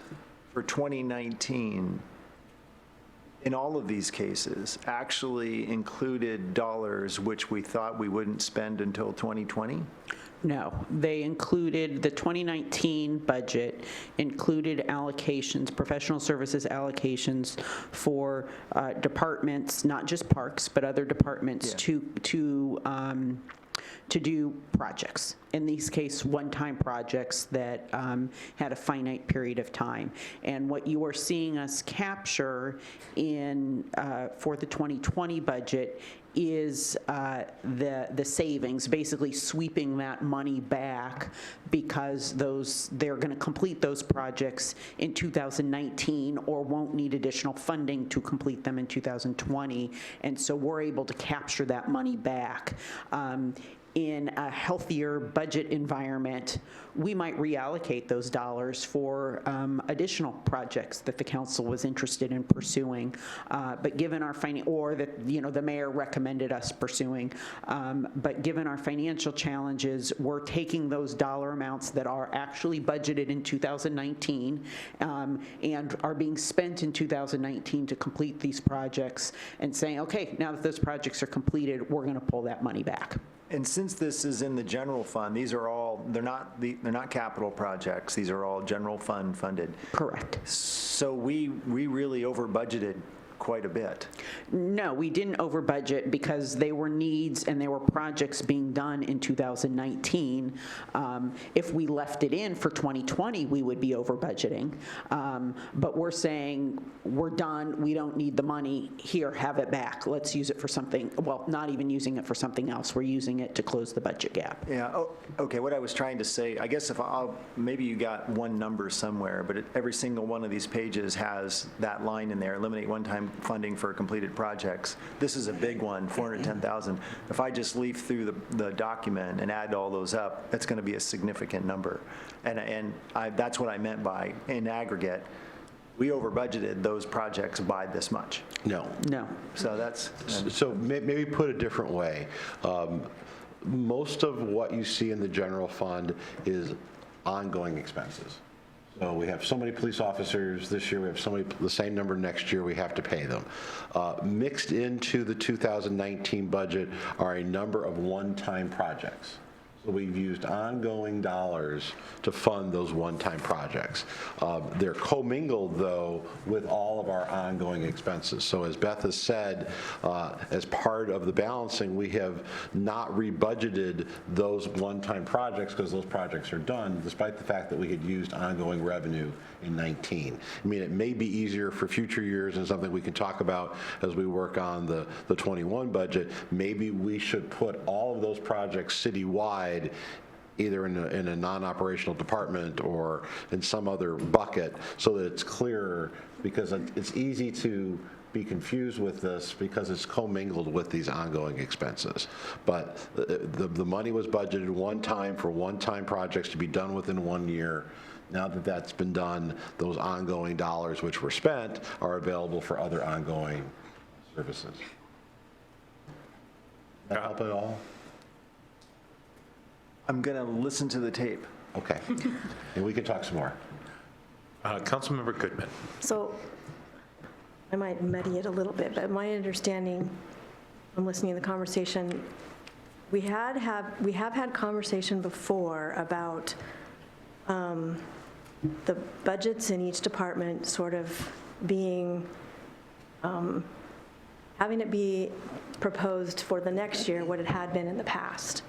for 2019 in all of these cases actually included dollars which we thought we wouldn't spend until 2020? No, they included, the 2019 budget included allocations, professional services allocations for departments, not just parks, but other departments to do projects. In these cases, one-time projects that had a finite period of time. And what you are seeing us capture in for the 2020 budget is the savings, basically sweeping that money back because they're going to complete those projects in 2019 or won't need additional funding to complete them in 2020. And so we're able to capture that money back. In a healthier budget environment, we might reallocate those dollars for additional projects that the council was interested in pursuing. But given our or that the mayor recommended us pursuing, but given our financial challenges, we're taking those dollar amounts that are actually budgeted in 2019 and are being spent in 2019 to complete these projects and saying, okay, now that those projects are completed, we're going to pull that money back. And since this is in the general fund, these are all, they're not capital projects, these are all general fund funded. Correct. So we really over budgeted quite a bit. No, we didn't over budget because they were needs and there were projects being done in 2019. If we left it in for 2020, we would be over budgeting. But we're saying we're done, we don't need the money, here, have it back. Let's use it for something, well, not even using it for something else. We're using it to close the budget gap. Yeah, okay, what I was trying to say, I guess maybe you got one number somewhere, but every single one of these pages has that line in there, eliminate one-time funding for completed projects. This is a big one, $410,000. If I just leaf through the document and add all those up, that's going to be a significant number. And that's what I meant by, in aggregate, we over budgeted those projects by this much. No. No. So that's... So maybe put a different way. Most of what you see in the general fund is ongoing expenses. So we have so many police officers this year, we have so many, the same number next year, we have to pay them. Mixed into the 2019 budget are a number of one-time projects. So we've used ongoing dollars to fund those one-time projects. They're commingled, though, with all of our ongoing expenses. So as Beth has said, as part of the balancing, we have not rebudgeted those one-time projects because those projects are done, despite the fact that we had used ongoing revenue in 19. I mean, it may be easier for future years and something we can talk about as we work on the 21 budget. Maybe we should put all of those projects citywide either in a non-operational department or in some other bucket so that it's clearer, because it's easy to be confused with this because it's commingled with these ongoing expenses. But the money was budgeted one time for one-time projects to be done within 1 year. Now that that's been done, those ongoing dollars which were spent are available for other ongoing services. That help at all? I'm going to listen to the tape. Okay. And we can talk some more. Councilmember Goodman. So I might muddy it a little bit, but my understanding, I'm listening to the conversation, we have had conversation before about the budgets in each department sort of being, having it be proposed for the next year what it had been in the past.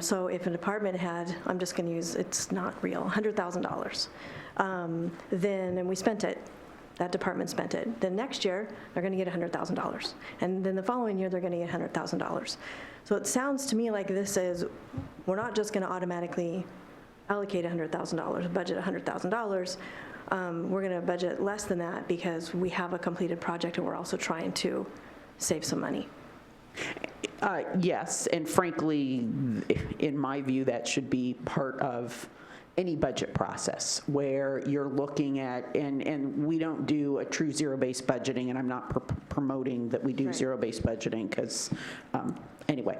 So if a department had, I'm just going to use, it's not real, $100,000, then, and we spent it, that department spent it, then next year, they're going to get $100,000. And then the following year, they're going to get $100,000. So it sounds to me like this is, we're not just going to automatically allocate $100,000, budget $100,000. We're going to budget less than that because we have a completed project and we're also trying to save some money. Yes, and frankly, in my view, that should be part of any budget process where you're looking at, and we don't do a true zero-based budgeting, and I'm not promoting that we do zero-based budgeting because, anyway.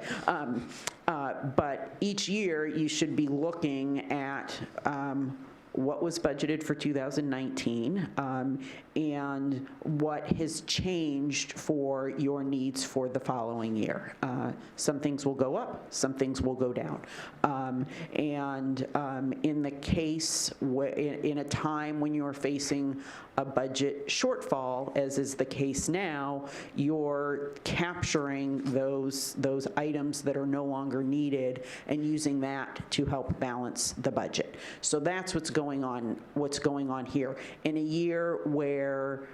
But each year you should be looking at what was budgeted for 2019 and what has changed for your needs for the following year. Some things will go up, some things will go down. In the case, in a time when you're facing a budget shortfall, as is the case now, you're capturing those items that are no longer needed and using that to help balance the budget. So that's what's going on here. In a year where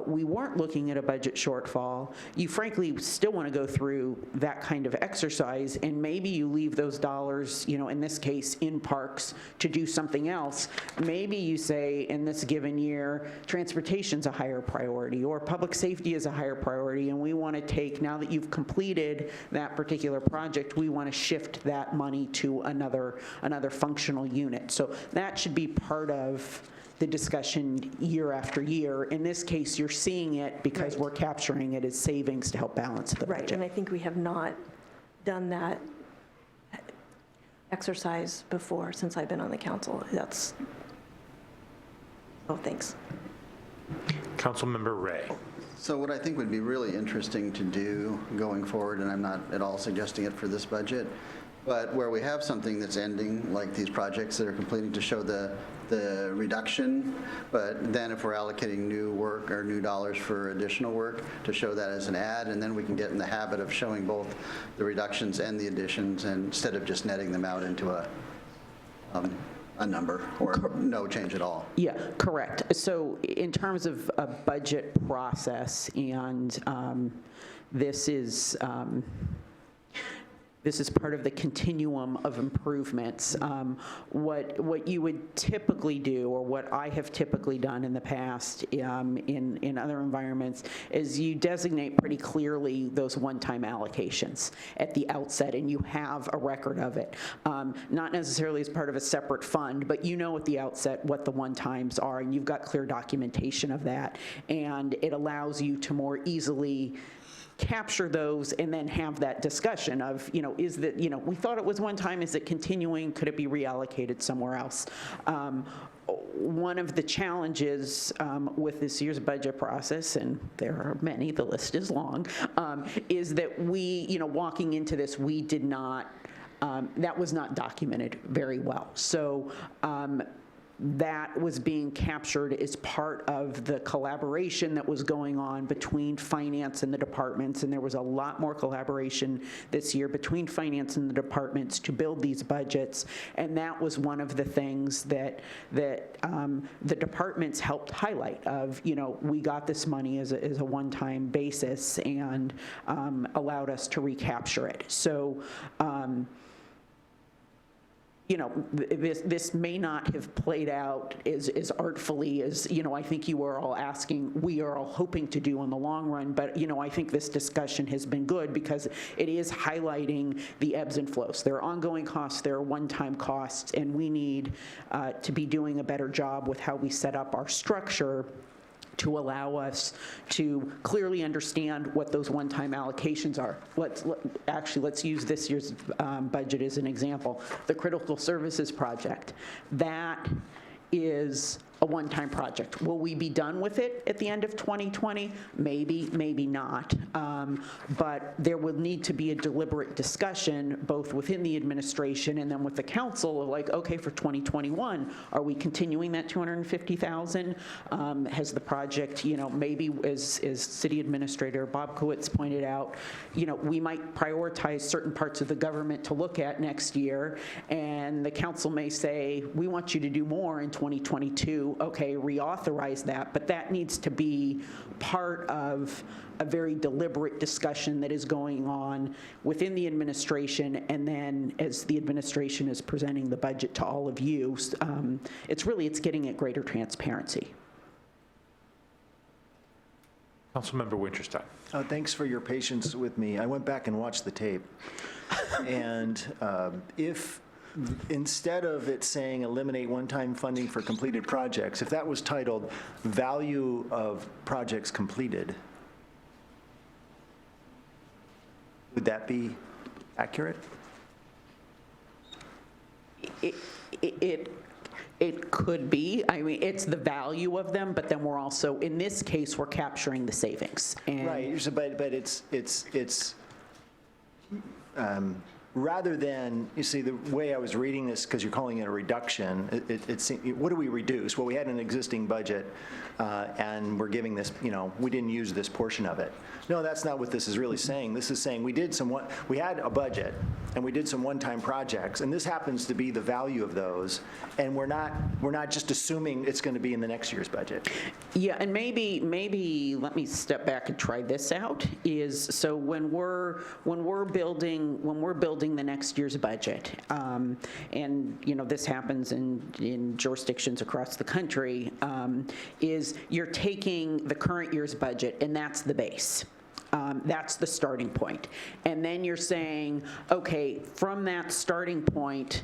we weren't looking at a budget shortfall, you frankly still want to go through that kind of exercise, and maybe you leave those dollars, in this case, in parks to do something else. Maybe you say, in this given year, transportation's a higher priority, or public safety is a higher priority, and we want to take, now that you've completed that particular project, we want to shift that money to another functional unit. So that should be part of the discussion year after year. In this case, you're seeing it because we're capturing it as savings to help balance the budget. Right, and I think we have not done that exercise before since I've been on the council. Thanks. Councilmember Ray. So what I think would be really interesting to do going forward, and I'm not at all suggesting it for this budget, but where we have something that's ending, like these projects that are completing, to show the reduction, but then if we're allocating new work or new dollars for additional work, to show that as an add, and then we can get in the habit of showing both the reductions and the additions, and instead of just netting them out into a number or no change at all. Yeah, correct. So in terms of a budget process, and this is part of the continuum of improvements. What you would typically do, or what I have typically done in the past in other environments, is you designate pretty clearly those one-time allocations at the outset, and you have a record of it. Not necessarily as part of a separate fund, but you know at the outset what the one-times are, and you've got clear documentation of that, and it allows you to more easily capture those and then have that discussion of, is that, we thought it was one time, is it continuing, could it be reallocated somewhere else? One of the challenges with this year's budget process, and there are many, the list is long, is that we, walking into this, we did not, that was not documented very well. So that was being captured as part of the collaboration that was going on between finance and the departments, and there was a lot more collaboration this year between finance and the departments to build these budgets, and that was one of the things that the departments helped highlight of, we got this money as a one-time basis, and allowed us to recapture it. So this may not have played out as artfully as, I think you are all asking, we are all hoping to do in the long run, but, I think this discussion has been good because it is highlighting the ebbs and flows. There are ongoing costs, there are one-time costs, and we need to be doing a better job with how we set up our structure to allow us to clearly understand what those one-time allocations are. Let's use this year's budget as an example. The critical services project, that is a one-time project. Will we be done with it at the end of 2020? Maybe, maybe not. But there will need to be a deliberate discussion, both within the administration and then with the council, of like, okay, for 2021, are we continuing that $250,000? Has the project, maybe as City Administrator Bobkowitz pointed out, we might prioritize certain parts of the government to look at next year, and the council may say, we want you to do more in 2022. Okay, reauthorize that, but that needs to be part of a very deliberate discussion that is going on within the administration, and then as the administration is presenting the budget to all of you, it's getting at greater transparency. Councilmember Winterstein. Thanks for your patience with me. I went back and watched the tape. And if instead of it saying eliminate one-time funding for completed projects, if that was titled value of projects completed, would that be accurate? It could be. I mean, it's the value of them, but then we're also, in this case, we're capturing the savings. And Right, but it's rather than, you see, the way I was reading this, because you're calling it a reduction, what do we reduce? Well, we had an existing budget, and we're giving this, we didn't use this portion of it. No, that's not what this is really saying. This is saying we had a budget, and we did some one-time projects, and this happens to be the value of those, and we're not just assuming it's going to be in the next year's budget. Yeah, and maybe let me step back and try this out. So when we're building the next year's budget, and this happens in jurisdictions across the country, is you're taking the current year's budget, and that's the base. That's the starting point. And then you're saying, okay, from that starting point,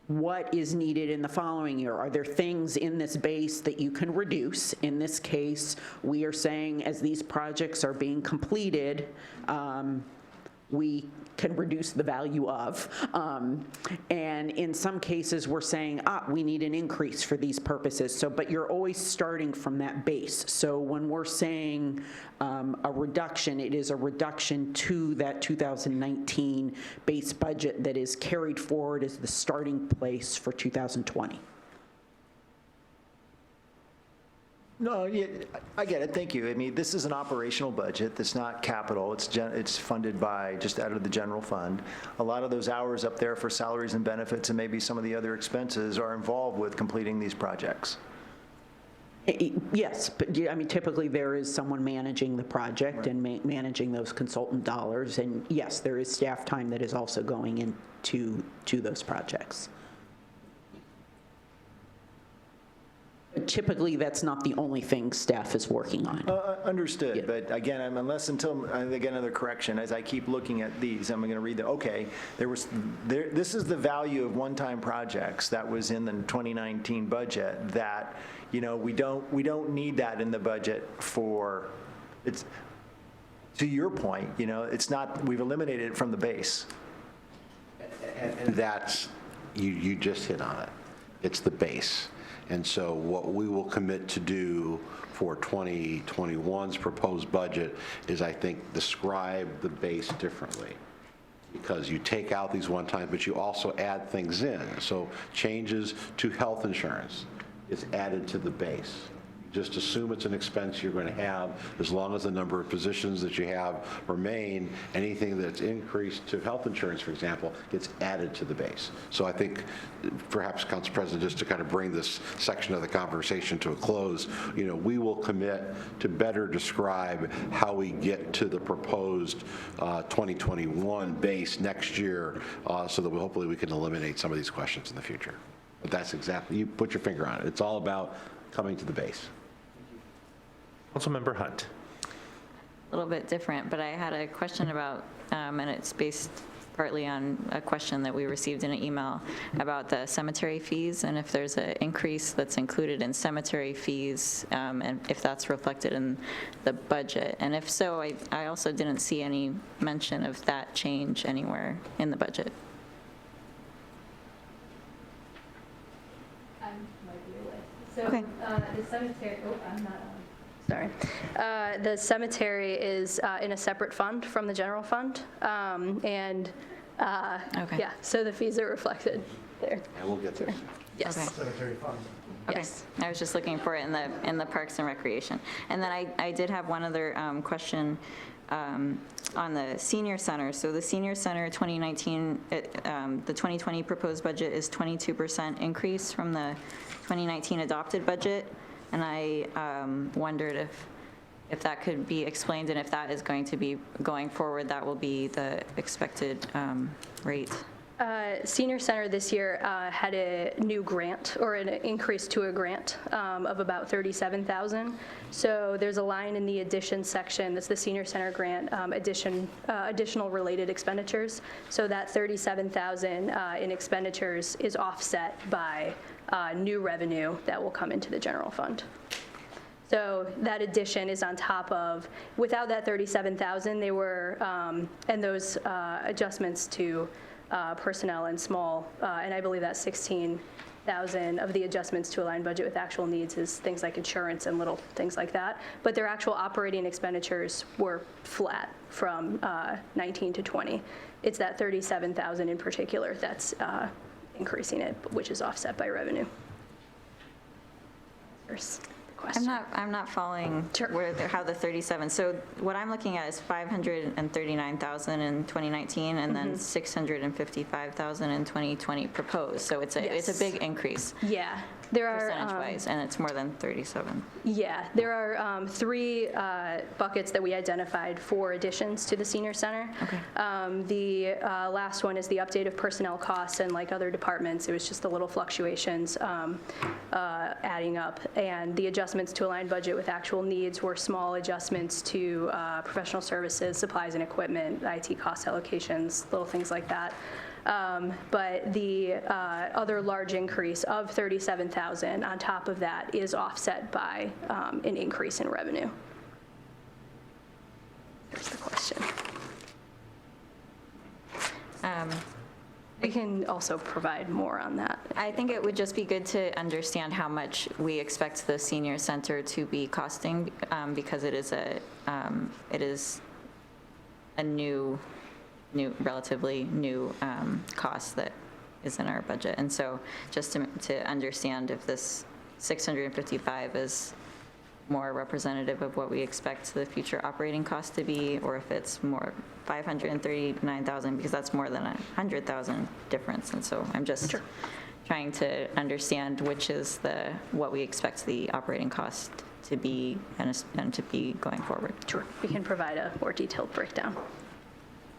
what is needed in the following year? Are there things in this base that you can reduce? In this case, we are saying as these projects are being completed, we can reduce the value of. And in some cases, we're saying, we need an increase for these purposes. But you're always starting from that base. So when we're saying a reduction, it is a reduction to that 2019 base budget that is carried forward as the starting place for 2020. No, yeah, I get it. Thank you. I mean, this is an operational budget. That's not capital. It's funded by just out of the general fund. A lot of those hours up there for salaries and benefits and maybe some of the other expenses are involved with completing these projects. Yes, but I mean, typically there is someone managing the project and managing those consultant dollars. And yes, there is staff time that is also going into those projects. Typically, that's not the only thing staff is working on. Understood, Yeah. but again, until I get another correction, as I keep looking at these, I'm going to read this is the value of one-time projects that was in the 2019 budget that, we don't need that in the budget for, to your point, it's not, we've eliminated it from the base. And that's, you just hit on it. It's the base. And so what we will commit to do for 2021's proposed budget is, I think, describe the base differently. Because you take out these one-time, but you also add things in. So changes to health insurance is added to the base. Just assume it's an expense you're going to have as long as the number of positions that you have remain. Anything that's increased to health insurance, for example, gets added to the base. So I think perhaps, Council President, just to kind of bring this section of the conversation to a close, we will commit to better describe how we get to the proposed 2021 base next year so that hopefully we can eliminate some of these questions in the future. But that's exactly, you put your finger on it. It's all about coming to the base. Councilmember Hunt. A little bit different, but I had a question about, and it's based partly on a question that we received in an email about the cemetery fees, and if there's an increase that's included in cemetery fees, and if that's reflected in the budget. And if so, I also didn't see any mention of that change anywhere in the budget. might be away. So Okay. the cemetery, I'm not on. Sorry. The cemetery is in a separate fund from the general fund. Okay. Yeah, so the fees are reflected there. And we'll get there. Yes. Cemetery fund. Okay. Yes. I was just looking for it in the Parks and Recreation. And then I did have one other question on the senior center. So the senior center 2019, the 2020 proposed budget is 22% increase from the 2019 adopted budget. And I wondered if that could be explained, and if that is going to be going forward, that will be the expected rate. Senior Center this year had a new grant, or an increase to a grant of about $37,000. So there's a line in the addition section, that's the Senior Center grant, additional related expenditures. So that $37,000 in expenditures is offset by new revenue that will come into the general fund. So that addition is on top of, without that $37,000, they were, and those adjustments to personnel and small, and I believe that 16,000 of the adjustments to align budget with actual needs is things like insurance and little things like that. But their actual operating expenditures were flat from 19 to 20. It's that 37,000 in particular that's increasing it, which is offset by revenue. There's the question. I'm not following Sure. how the 37, so what I'm looking at is 539,000 in 2019 and then 655,000 in 2020 proposed. So it's a Yes. big increase Yeah, there are percentage-wise, and it's more than 37. Yeah, there are three buckets that we identified for additions to the senior center. Okay. The last one is the update of personnel costs, and like other departments, it was just the little fluctuations adding up. And the adjustments to align budget with actual needs were small adjustments to professional services, supplies and equipment, IT cost allocations, little things like that. But the other large increase of $37,000 on top of that is offset by an increase in revenue. There's the question. We can also provide more on that. I think it would just be good to understand how much we expect the senior center to be costing, because it is a relatively new cost that is in our budget. And so just to understand if this 655 is more representative of what we expect the future operating cost to be, or if it's more 539,000, because that's more than 100,000 difference. And so I'm just trying to understand which is what we expect the operating cost to be and to be going forward. Sure. We can provide a more detailed breakdown.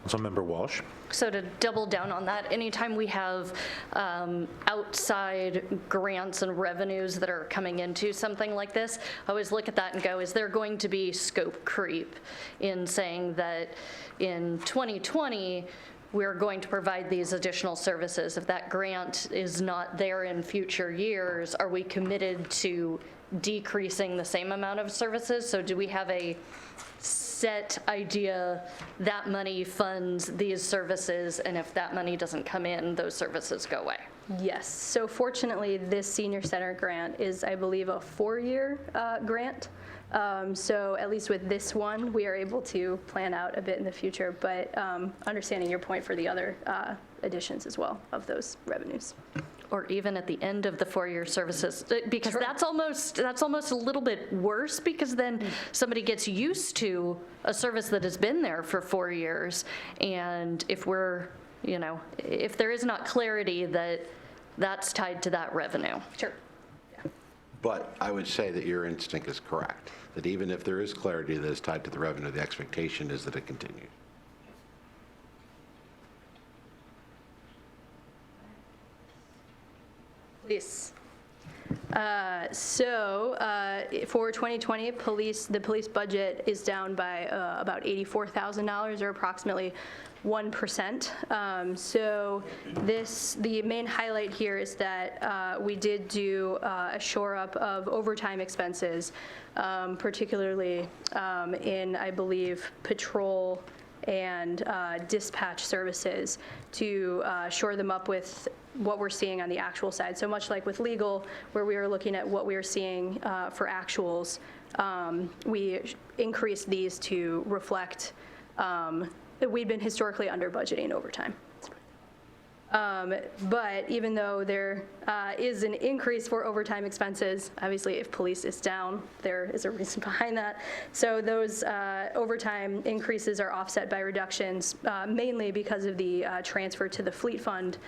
Councilmember Walsh. So to double down on that, anytime we have outside grants and revenues that are coming into something like this, I always look at that and go, is there going to be scope creep in saying that in 2020, we're going to provide these additional services? If that grant is not there in future years, are we committed to decreasing the same amount of services? So do we have a set idea that money funds these services, and if that money doesn't come in, those services go away? Yes. So fortunately, this senior center grant is, I believe, a 4-year grant. So at least with this one, we are able to plan out a bit in the future, but understanding your point for the other additions as well of those revenues. Or even at the end of the 4-year services, because that's almost a little bit worse, because then somebody gets used to a service that has been there for 4 years, and if if there is not clarity that that's tied to that revenue. Sure. But I would say that your instinct is correct, that even if there is clarity that is tied to the revenue, the expectation is that it continues. Police. For 2020, the police budget is down by about $84,000, or approximately 1%. So the main highlight here is that we did do a shore up of overtime expenses, particularly in, I believe, patrol and dispatch services to shore them up with what we're seeing on the actual side. So much like with legal, where we were looking at what we were seeing for actuals, we increased these to reflect that we'd been historically under budgeting overtime. But even though there is an increase for overtime expenses, obviously if police is down, there is a reason behind that. So those overtime increases are offset by reductions, mainly because of the transfer to the fleet fund,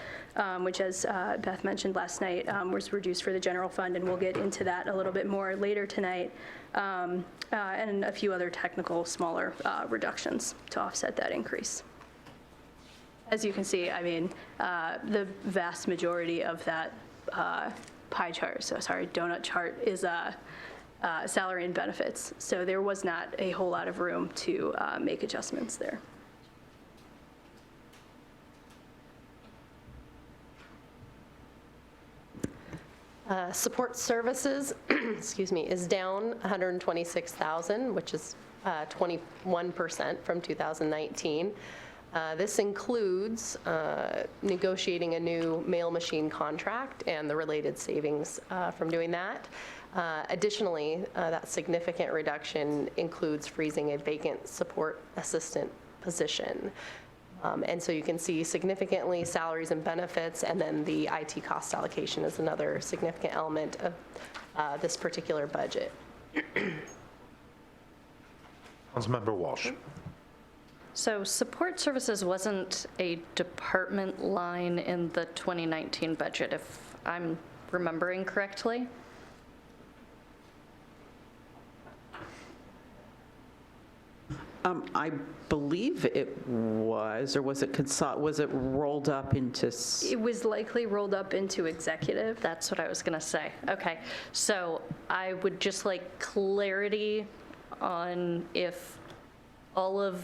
which, as Beth mentioned last night, was reduced for the general fund, and we'll get into that a little bit more later tonight, and a few other technical smaller reductions to offset that increase. As you can see, I mean, the vast majority of that donut chart is salary and benefits. So there was not a whole lot of room to make adjustments there. Support services, excuse me, is down $126,000, which is 21% from 2019. This includes negotiating a new mail machine contract and the related savings from doing that. Additionally, that significant reduction includes freezing a vacant support assistant position. And so you can see significantly salaries and benefits, and then the IT cost allocation is another significant element of this particular budget. Councilmember Walsh. So support services wasn't a department line in the 2019 budget, if I'm remembering correctly. I believe it was, or was it rolled up into? It was likely rolled up into executive. That's what I was going to say. Okay, so I would just like clarity on if all of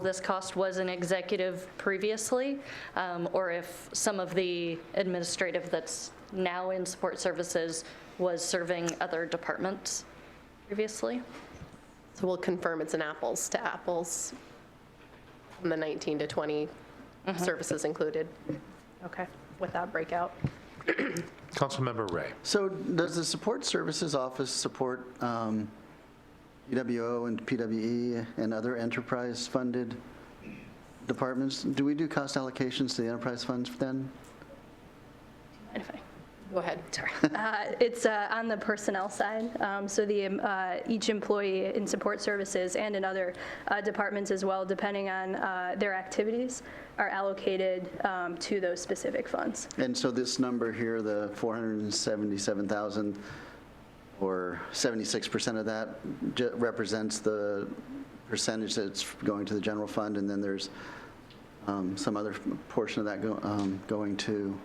this cost was in executive previously, or if some of the administrative that's now in support services was serving other departments previously. So we'll confirm it's an apples to apples from the 19 to 20 services included. Okay, with that breakout. Councilmember Ray. So does the support services office support EWO and PWE and other enterprise-funded departments? Do we do cost allocations to the enterprise funds then? Go ahead. Sorry. It's on the personnel side. So each employee in support services and in other departments as well, depending on their activities, are allocated to those specific funds. And so this number here, the 477,000, or 76% of that represents the percentage that's going to the general fund, and then there's some other portion of that going to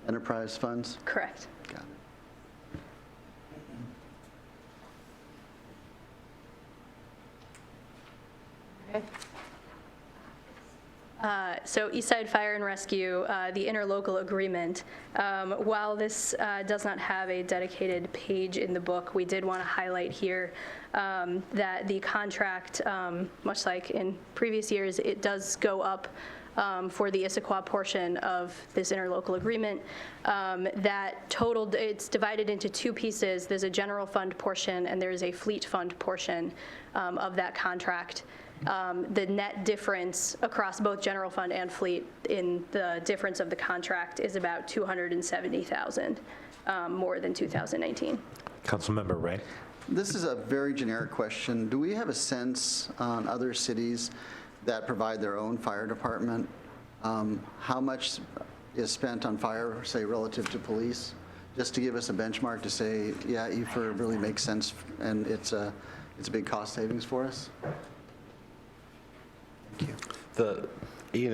enterprise funds? Correct. Got it. Okay. So Eastside Fire and Rescue, the interlocal agreement, while this does not have a dedicated page in the book, we did want to highlight here that the contract, much like in previous years, it does go up for the Issaquah portion of this interlocal agreement. That totaled, it's divided into two pieces. There's a general fund portion and there's a fleet fund portion of that contract. The net difference across both general fund and fleet in the difference of the contract is about $270,000 more than 2019. Councilmember Ray. This is a very generic question. Do we have a sense on other cities that provide their own fire department, how much is spent on fire, say, relative to police? Just to give us a benchmark to say, yeah, EFR really makes sense and it's a big cost savings for us? Thank you.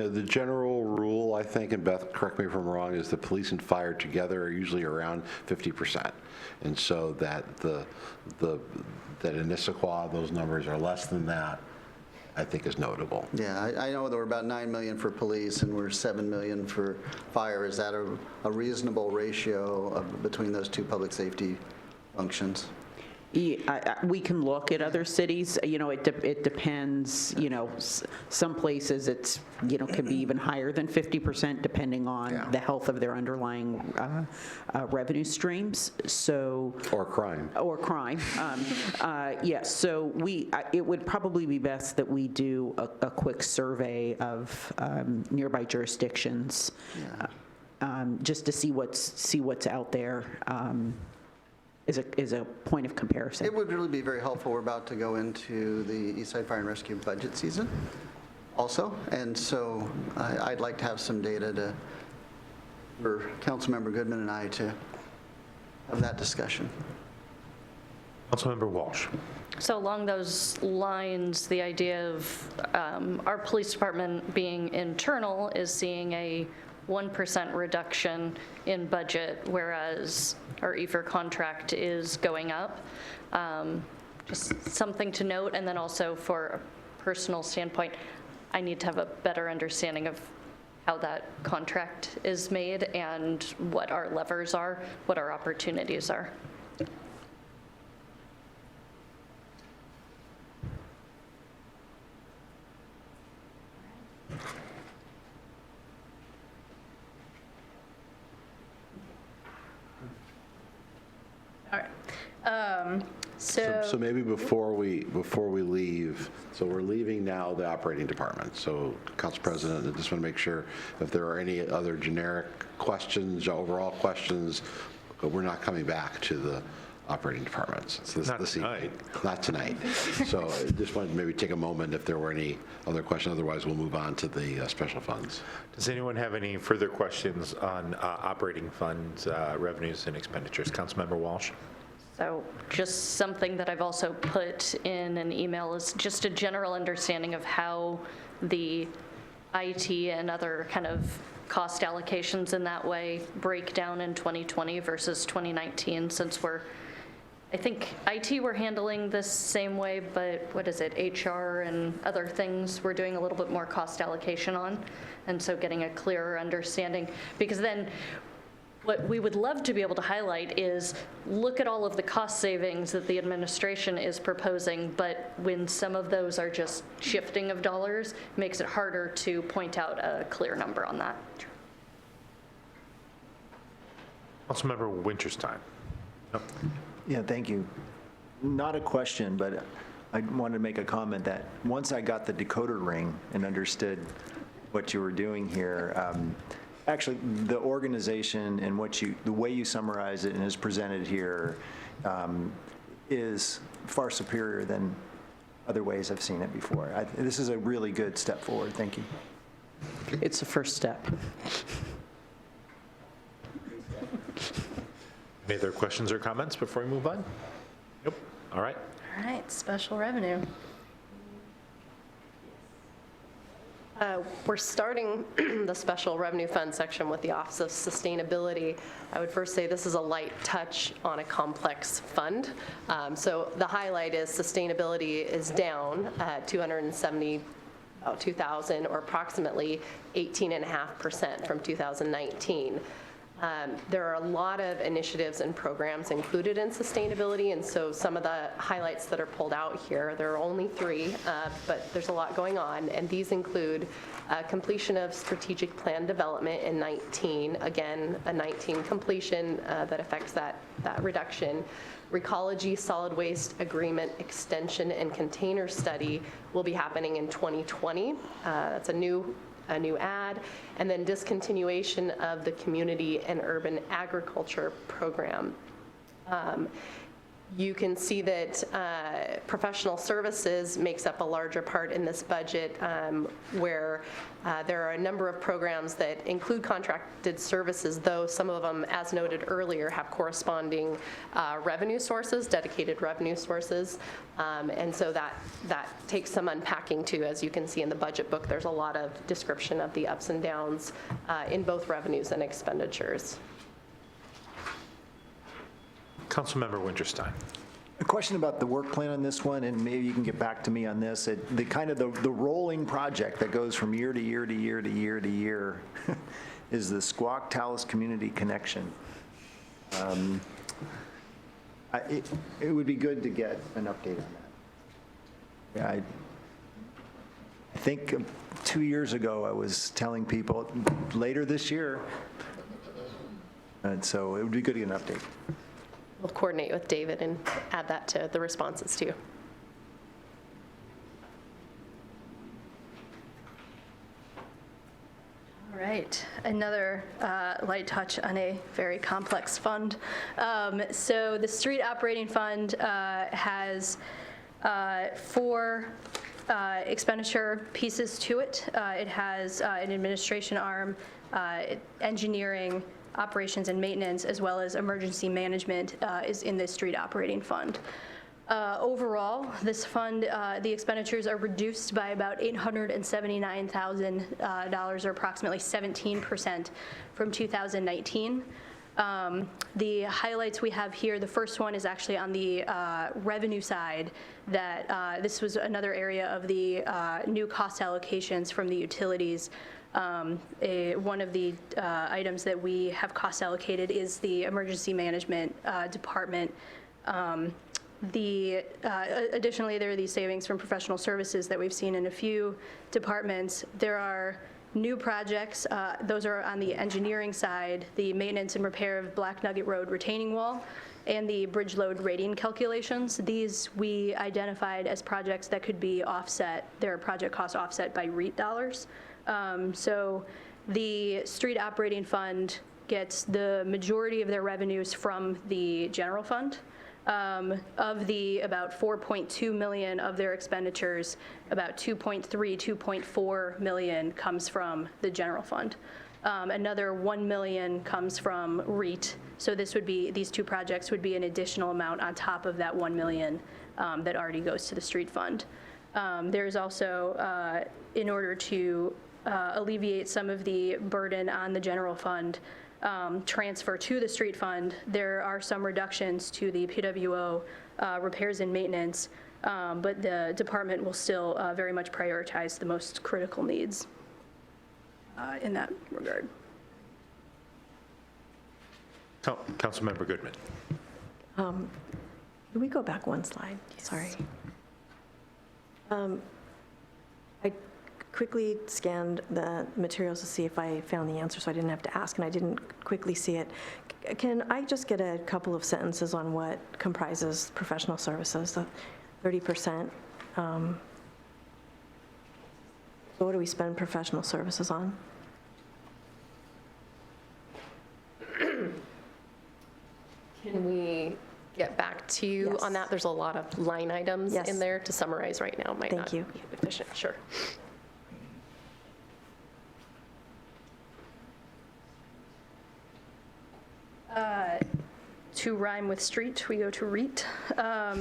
The general rule, I think, and Beth, correct me if I'm wrong, is the police and fire together are usually around 50%. And so that that in Issaquah, those numbers are less than that, I think is notable. Yeah, I know that we're about 9 million for police and we're 7 million for fire. Is that a reasonable ratio between those two public safety functions? We can look at other cities, it depends, some places it's, can be even higher than 50% depending on the health of their underlying revenue streams, so. Or crime. Or crime. Yes, so it would probably be best that we do a quick survey of nearby jurisdictions, just to see what's out there. Is a point of comparison. It would really be very helpful. We're about to go into the Eastside Fire and Rescue budget season also, and so I'd like to have some data for Councilmember Goodman and I to have that discussion. Councilmember Walsh. So along those lines, the idea of our police department being internal is seeing a 1% reduction in budget, whereas our EFR contract is going up. Just something to note, and then also for a personal standpoint, I need to have a better understanding of how that contract is made and what our levers are, what our opportunities are. All right. So maybe before we leave, so we're leaving now the operating department. So Council President, I just want to make sure if there are any other generic questions, overall questions, we're not coming back to the operating departments. So this evening. Not tonight. So I just wanted to maybe take a moment if there were any other questions. Otherwise, we'll move on to the special funds. Does anyone have any further questions on operating funds, revenues and expenditures? Councilmember Walsh. So just something that I've also put in an email is just a general understanding of how the IT and other kind of cost allocations in that way break down in 2020 versus 2019, since I think IT we're handling this same way, but what is it, HR and other things we're doing a little bit more cost allocation on, and so getting a clearer understanding, because then what we would love to be able to highlight is look at all of the cost savings that the administration is proposing, but when some of those are just shifting of dollars, makes it harder to point out a clear number on that. Councilmember Winterstein. Yeah, thank you. Not a question, but I wanted to make a comment that once I got the decoder ring and understood what you were doing here, actually, the organization and the way you summarize it and is presented here is far superior than other ways I've seen it before. This is a really good step forward. Thank you. It's a first step. Any other questions or comments before we move on? Nope. All right. All right, special revenue. We're starting the special revenue fund section with the Office of Sustainability. I would first say this is a light touch on a complex fund. So the highlight is sustainability is down 270,000 or approximately 18.5% from 2019. There are a lot of initiatives and programs included in sustainability, and so some of the highlights that are pulled out here, there are only 3, but there's a lot going on, and these include completion of strategic plan development in 19, again, a 19 completion that affects that reduction. Recology solid waste agreement extension and container study will be happening in 2020. That's a new ad, and then discontinuation of the community and urban agriculture program. You can see that professional services makes up a larger part in this budget, where there are a number of programs that include contracted services, though some of them, as noted earlier, have corresponding revenue sources, dedicated revenue sources. And so that takes some unpacking too. As you can see in the budget book, there's a lot of description of the ups and downs in both revenues and expenditures. Councilmember Winterstein. A question about the work plan on this one, and maybe you can get back to me on this. The kind of the rolling project that goes from year to year to year to year to year is the Squawk Tallis Community Connection. It would be good to get an update on that. Yeah, I think 2 years ago, I was telling people later this year, and so it would be good to get an update. We'll coordinate with David and add that to the responses too. All right, another light touch on a very complex fund. So the street operating fund has 4 expenditure pieces to it. It has an administration arm, engineering, operations and maintenance, as well as emergency management is in the street operating fund. Overall, this fund, the expenditures are reduced by about $879,000, or approximately 17% from 2019. The highlights we have here, the first one is actually on the revenue side, that this was another area of the new cost allocations from the utilities. One of the items that we have cost allocated is the emergency management department. Additionally, there are these savings from professional services that we've seen in a few departments. There are new projects. Those are on the engineering side, the maintenance and repair of Black Nugget Road retaining wall and the bridge load rating calculations. These we identified as projects that could be offset, their project cost offset by REIT dollars. So the street operating fund gets the majority of their revenues from the general fund. Of the about 4.2 million of their expenditures, about 2.4 million comes from the general fund. Another 1 million comes from REIT. So this would be, these 2 projects would be an additional amount on top of that 1 million that already goes to the street fund. There's also, in order to alleviate some of the burden on the general fund, transfer to the street fund, there are some reductions to the PWO repairs and maintenance, but the department will still very much prioritize the most critical needs in that regard. Councilmember Goodman. Can we go back one slide? Yes. Sorry. I quickly scanned the materials to see if I found the answer, so I didn't have to ask, and I didn't quickly see it. Can I just get a couple of sentences on what comprises professional services, the 30%? So what do we spend professional services on? Can we get back to you on that? There's a lot of line items in there to summarize right now. Might not be efficient. Sure. To rhyme with street, we go to REIT.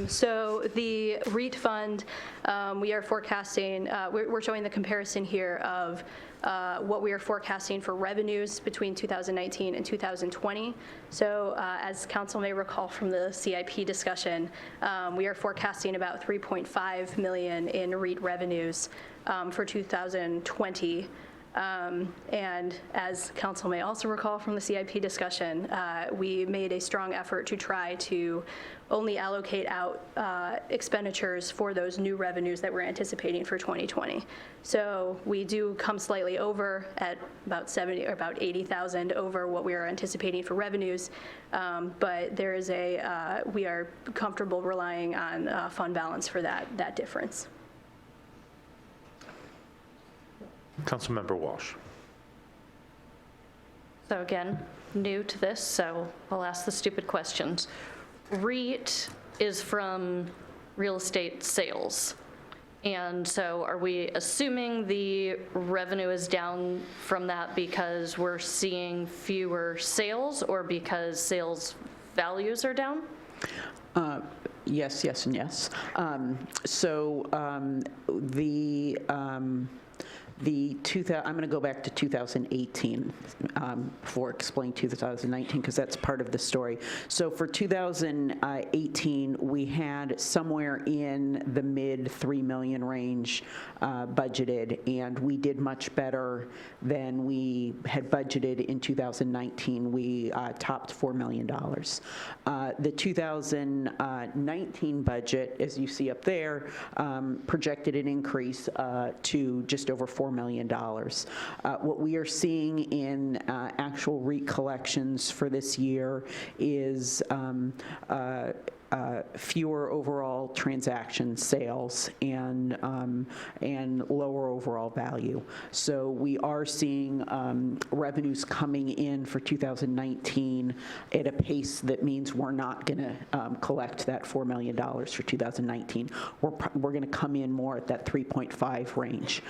So the REIT fund, we are forecasting, we're showing the comparison here of what we are forecasting for revenues between 2019 and 2020. So as council may recall from the CIP discussion, we are forecasting about 3.5 million in REIT revenues for 2020. And as council may also recall from the CIP discussion, we made a strong effort to try to only allocate out expenditures for those new revenues that we're anticipating for 2020. So we do come slightly over at about 70 or about 80,000 over what we are anticipating for revenues, but there is we are comfortable relying on fund balance for that difference. Councilmember Walsh. So again, new to this, so I'll ask the stupid questions. REIT is from real estate sales. And so are we assuming the revenue is down from that because we're seeing fewer sales or because sales values are down? Yes, yes, and yes. I'm going to go back to 2018 before explaining 2019, because that's part of the story. So for 2018, we had somewhere in the mid $3 million range budgeted, and we did much better than we had budgeted in 2019. We topped $4 million. The 2019 budget, as you see up there, projected an increase to just over $4 million. What we are seeing in actual REIT collections for this year is fewer overall transaction sales and lower overall value. So we are seeing revenues coming in for 2019 at a pace that means we're not going to collect that $4 million for 2019. We're going to come in more at that 3.5 range.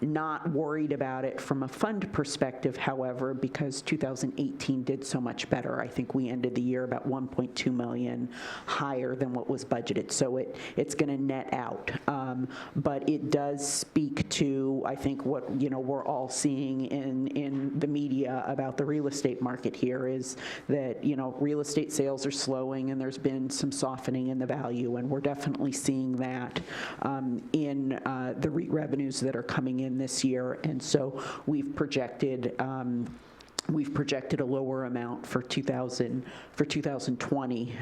Not worried about it from a fund perspective, however, because 2018 did so much better. I think we ended the year about 1.2 million higher than what was budgeted. So it's going to net out. But it does speak to, I think, what we're all seeing in the media about the real estate market here is that real estate sales are slowing and there's been some softening in the value, and we're definitely seeing that in the REIT revenues that are coming in this year. And so we've projected a lower amount for 2020.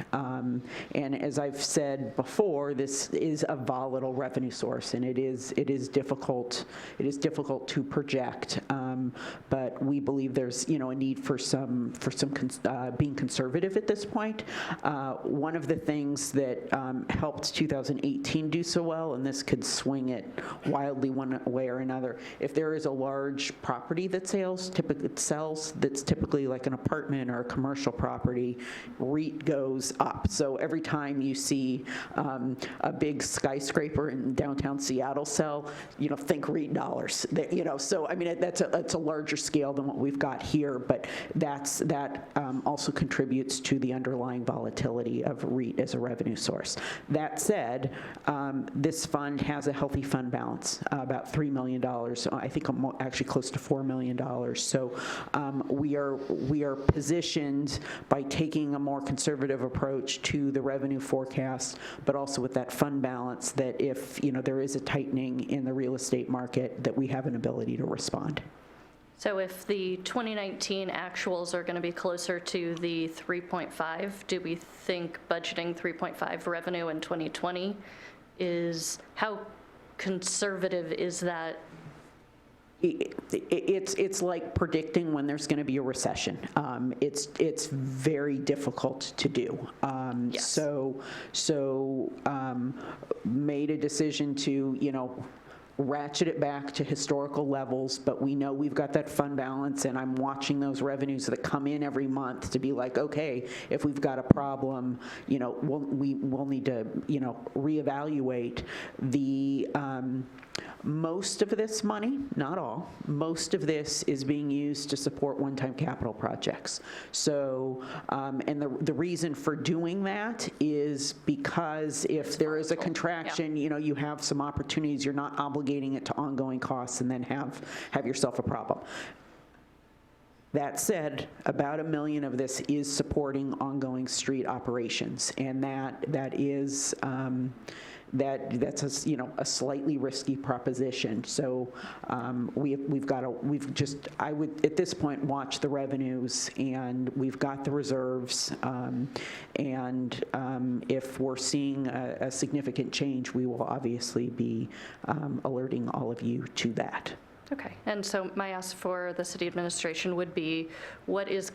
And as I've said before, this is a volatile revenue source, and it is difficult to project. But we believe there's a need for some being conservative at this point. One of the things that helped 2018 do so well, and this could swing it wildly one way or another, if there is a large property that sells that's typically like an apartment or a commercial property, REIT goes up. So every time you see a big skyscraper in downtown Seattle sell, think REIT dollars. So I mean that's a larger scale than what we've got here, but that also contributes to the underlying volatility of REIT as a revenue source. That said, this fund has a healthy fund balance, about $3 million. I think actually close to $4 million. So we are positioned by taking a more conservative approach to the revenue forecast, but also with that fund balance that if there is a tightening in the real estate market, that we have an ability to respond. So if the 2019 actuals are going to be closer to the 3.5, do we think budgeting 3.5 revenue in 2020 how conservative is that? It's like predicting when there's going to be a recession. It's very difficult to do. Yes. So made a decision to ratchet it back to historical levels, but we know we've got that fund balance, and I'm watching those revenues that come in every month to be like, okay, if we've got a problem, we'll need to reevaluate the. Most of this money, not all, most of this is being used to support one-time capital projects. So, and the reason for doing that is because if there is a contraction, you have some opportunities, you're not obligating it to ongoing costs and then have yourself a problem. That said, about $1 million of this is supporting ongoing street operations, and that is. That's a slightly risky proposition. So I would at this point watch the revenues, and we've got the reserves, and if we're seeing a significant change, we will obviously be alerting all of you to that. Okay, and so my ask for the city administration would be, what is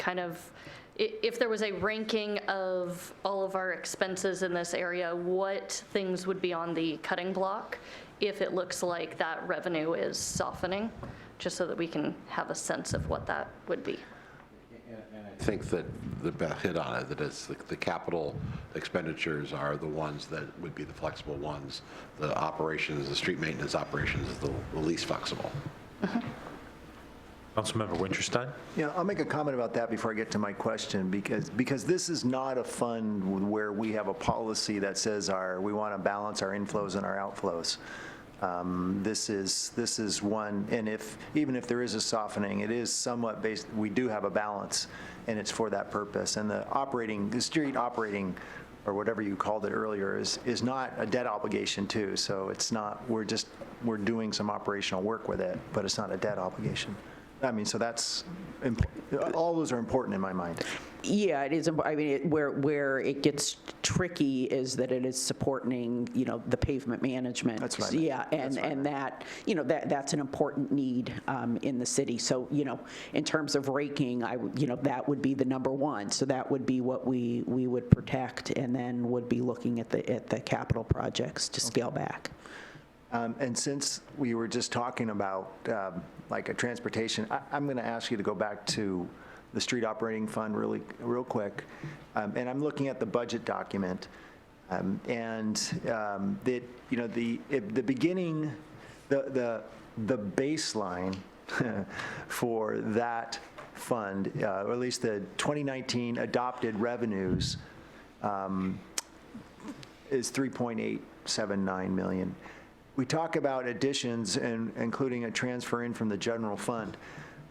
if there was a ranking of all of our expenses in this area, what things would be on the cutting block if it looks like that revenue is softening, just so that we can have a sense of what that would be? I think that the Beth hit on it, that it's the capital expenditures are the ones that would be the flexible ones. The operations, the street maintenance operations is the least flexible. Mm-hmm. Councilmember Winterstein? Yeah, I'll make a comment about that before I get to my question, because this is not a fund where we have a policy that says we want to balance our inflows and our outflows. This is one, and even if there is a softening, it is somewhat based, we do have a balance, and it's for that purpose. And the street operating, or whatever you called it earlier, is not a debt obligation too. So it's not, we're doing some operational work with it, but it's not a debt obligation. I mean, so that's, all those are important in my mind. Yeah, it is. I mean, where it gets tricky is that it is supporting, the pavement management. That's what I meant. Yeah, and that, that's an important need in the city. So, in terms of raking, that would be the number one. So that would be what we would protect, and then would be looking at the capital projects to scale back. And since we were just talking about like a transportation, I'm going to ask you to go back to the street operating fund real quick. And I'm looking at the budget document. And the beginning, the baseline for that fund, or at least the 2019 adopted revenues, is $3.879 million. We talk about additions and including a transfer in from the general fund,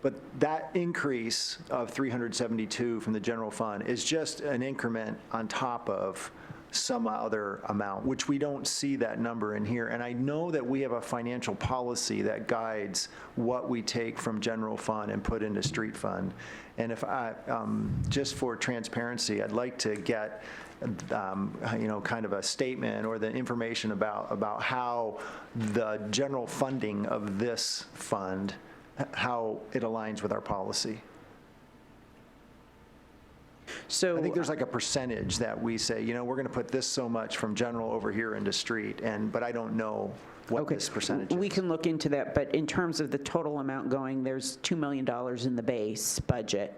but that increase of 372 from the general fund is just an increment on top of some other amount, which we don't see that number in here. And I know that we have a financial policy that guides what we take from general fund and put into street fund. And if I, just for transparency, I'd like to get kind of a statement or the information about how the general funding of this fund, how it aligns with our policy. So I think there's like a percentage that we say, we're going to put this so much from general over here into street, but I don't know what this percentage is. We can look into that, but in terms of the total amount going, there's $2 million in the base budget.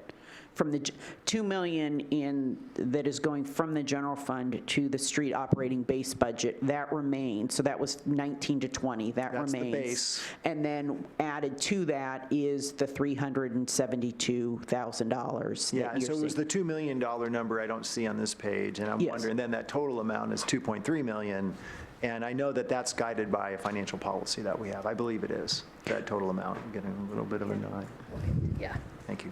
From the $2 million that is going from the general fund to the street operating base budget, that remains. So that was 19 to 20. That That's remains. the base. And then added to that is the $372,000. Yeah, and so it was the $2 million number I don't see on this page, and I'm wondering, then that total amount is $2.3 million, and I know that that's guided by a financial policy that we have. I believe it is, that total amount. I'm getting a little bit of a nod. Yeah. Thank you.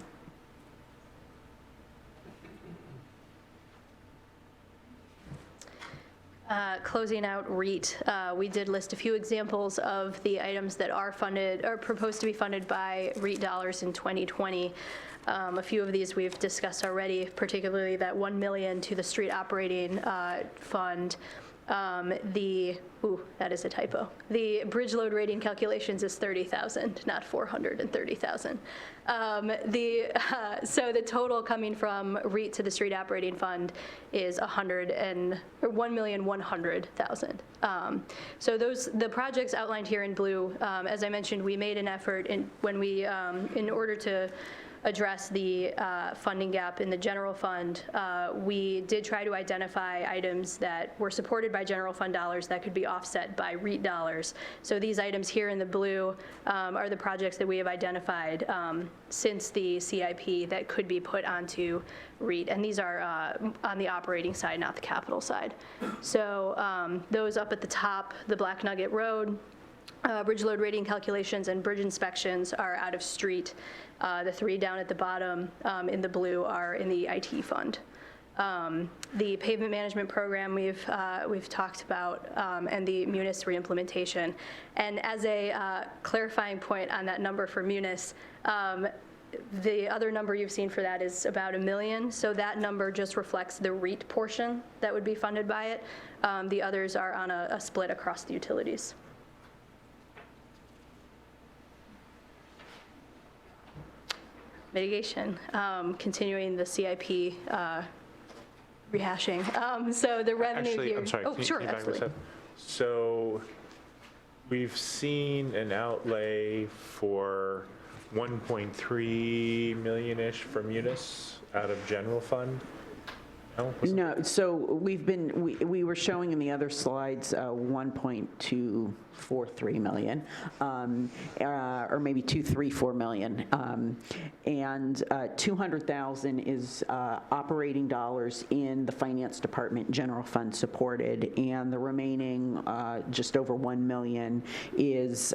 Closing out REIT, we did list a few examples of the items that are funded or proposed to be funded by REIT dollars in 2020. A few of these we've discussed already, particularly that $1 million to the street operating fund. That is a typo. The bridge load rating calculations is 30,000, not 430,000. So the total coming from REIT to the street operating fund is $1,100,000. So the projects outlined here in blue, as I mentioned, we made an effort in order to address the funding gap in the general fund. We did try to identify items that were supported by general fund dollars that could be offset by REIT dollars. So these items here in the blue are the projects that we have identified since the CIP that could be put onto REIT. And these are on the operating side, not the capital side. So those up at the top, the Black Nugget Road, bridge load rating calculations and bridge inspections are out of street. The three down at the bottom in the blue are in the IT fund. The pavement management program we've talked about, and the Munis reimplementation. And as a clarifying point on that number for Munis, the other number you've seen for that is about $1 million. So that number just reflects the REIT portion that would be funded by it. The others are on a split across the utilities. Mitigation, continuing the CIP rehashing. So the revenue Actually, here. I'm sorry. Oh, can sure, you back this absolutely. up? So we've seen an outlay for 1.3 million-ish from Munis out of general fund. No, so we were showing in the other slides 1.243 million, or maybe 234 million. And 200,000 is operating dollars in the finance department general fund supported, and the remaining just over 1 million is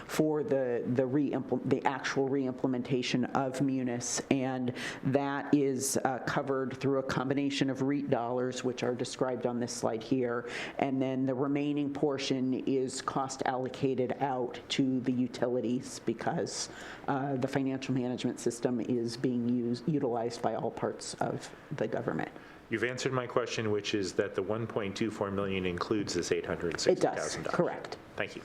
for the actual re-implementation of Munis, and that is covered through a combination of REIT dollars, which are described on this slide here, and then the remaining portion is cost allocated out to the utilities because the financial management system is being utilized by all parts of the government. You've answered my question, which is that the 1.24 million includes this $860,000. It does, correct. Thank you.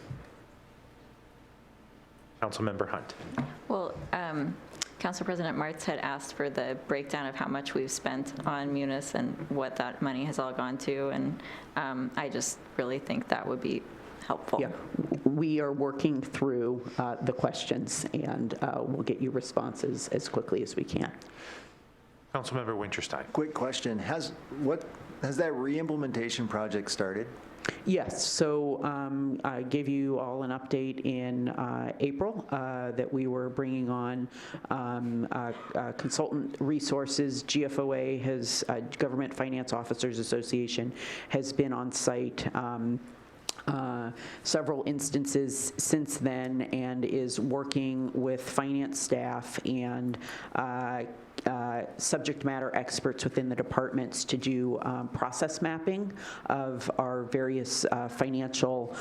Councilmember Hunt. Well, Council President Martz had asked for the breakdown of how much we've spent on Munis and what that money has all gone to, and I just really think that would be helpful. Yeah, we are working through the questions, and we'll get you responses as quickly as we can. Councilmember Winterstein. Quick question, has that re-implementation project started? Yes, so I gave you all an update in April that we were bringing on consultant resources. GFOA has, Government Finance Officers Association, has been on site several instances since then and is working with finance staff and subject matter experts within the departments to do process mapping of our various financial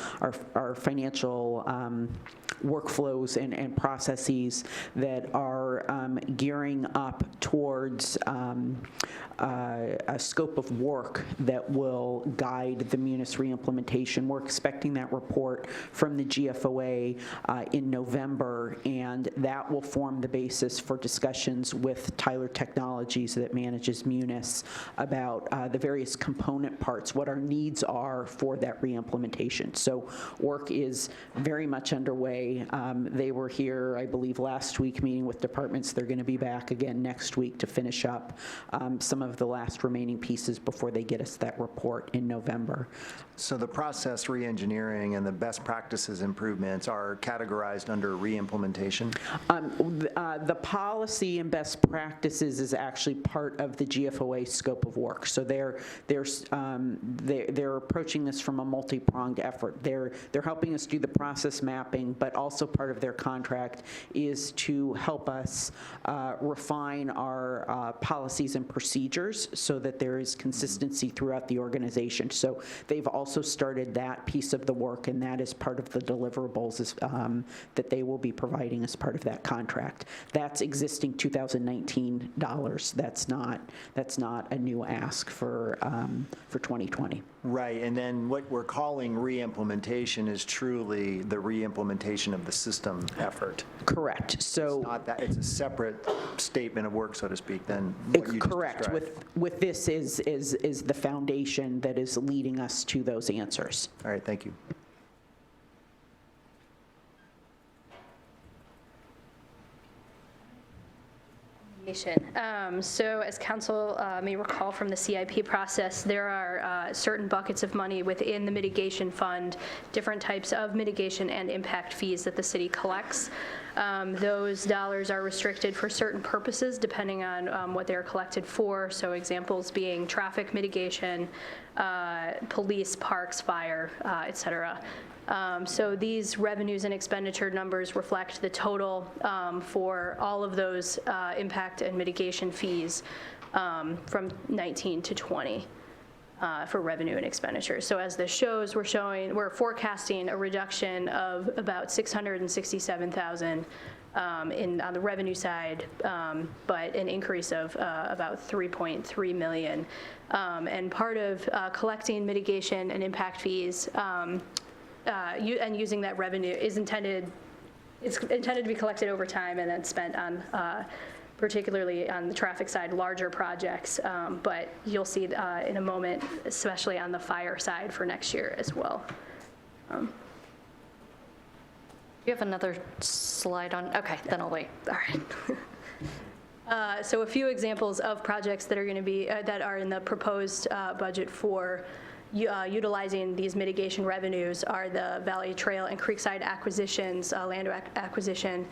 workflows and processes that are gearing up towards a scope of work that will guide the Munis reimplementation. We're expecting that report from the GFOA in November, and that will form the basis for discussions with Tyler Technologies that manages Munis about the various component parts, what our needs are for that reimplementation. So work is very much underway. They were here, I believe, last week meeting with departments. They're going to be back again next week to finish up some of the last remaining pieces before they get us that report in November. So the process re-engineering and the best practices improvements are categorized under re-implementation? The policy and best practices is actually part of the GFOA scope of work. So they're approaching this from a multi-pronged effort. They're helping us do the process mapping, but also part of their contract is to help us refine our policies and procedures so that there is consistency throughout the organization. So they've also started that piece of the work, and that is part of the deliverables that they will be providing as part of that contract. That's existing 2019 dollars. That's not a new ask for 2020. Right, and then what we're calling re-implementation is truly the re-implementation of the system effort. Correct. So it's not that, it's a separate statement of work, so to speak, than what you just correct. described. With this is the foundation that is leading us to those answers. All right, thank you. So as council may recall from the CIP process, there are certain buckets of money within the mitigation fund, different types of mitigation and impact fees that the city collects. Those dollars are restricted for certain purposes depending on what they're collected for. So examples being traffic mitigation, police, parks, fire, et cetera. So these revenues and expenditure numbers reflect the total for all of those impact and mitigation fees from 19 to 20 for revenue and expenditure. So as this shows, we're forecasting a reduction of about $667,000 on the revenue side, but an increase of about $3.3 million. And part of collecting mitigation and impact fees and using that revenue is intended to be collected over time and then spent on, particularly on the traffic side, larger projects. But you'll see in a moment, especially on the fire side for next year as well. You have another slide on, okay, then I'll wait. All right. So a few examples of projects that are going to be, that are in the proposed budget for utilizing these mitigation revenues are the Valley Trail and Creekside acquisitions, land acquisition,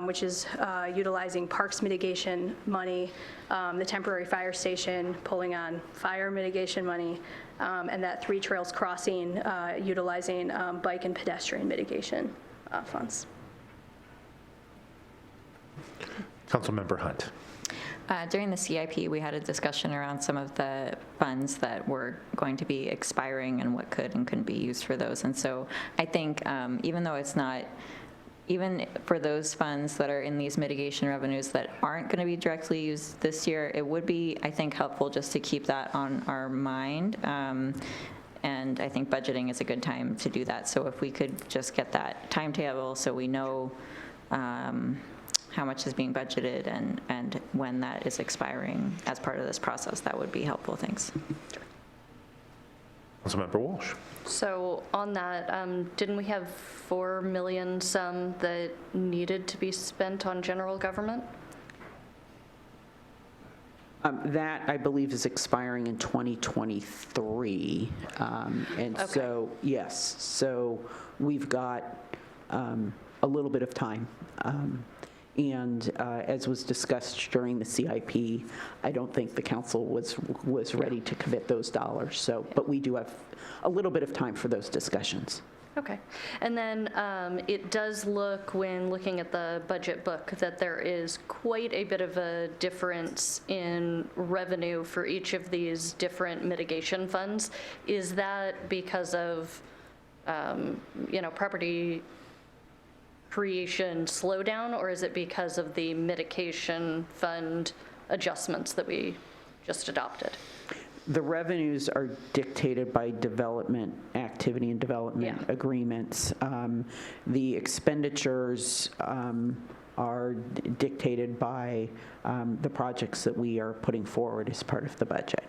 which is utilizing parks mitigation money, the temporary fire station pulling on fire mitigation money, and that Three Trails Crossing utilizing bike and pedestrian mitigation funds. Councilmember Hunt. During the CIP, we had a discussion around some of the funds that were going to be expiring and what could and couldn't be used for those. And so I think even though it's not, even for those funds that are in these mitigation revenues that aren't going to be directly used this year, it would be, I think, helpful just to keep that on our mind. And I think budgeting is a good time to do that. So if we could just get that timetable so we know how much is being budgeted and when that is expiring as part of this process, that would be helpful. Thanks. Councilmember Walsh. So on that, didn't we have 4 million some that needed to be spent on general government? That, I believe, is expiring in 2023. And Okay. so, yes, so we've got a little bit of time. And as was discussed during the CIP, I don't think the council was ready to commit those dollars. So, but we do have a little bit of time for those discussions. Okay. And then it does look, when looking at the budget book, that there is quite a bit of a difference in revenue for each of these different mitigation funds. Is that because of, property creation slowdown, or is it because of the mitigation fund adjustments that we just adopted? The revenues are dictated by development activity and development Yeah. agreements. The expenditures are dictated by the projects that we are putting forward as part of the budget.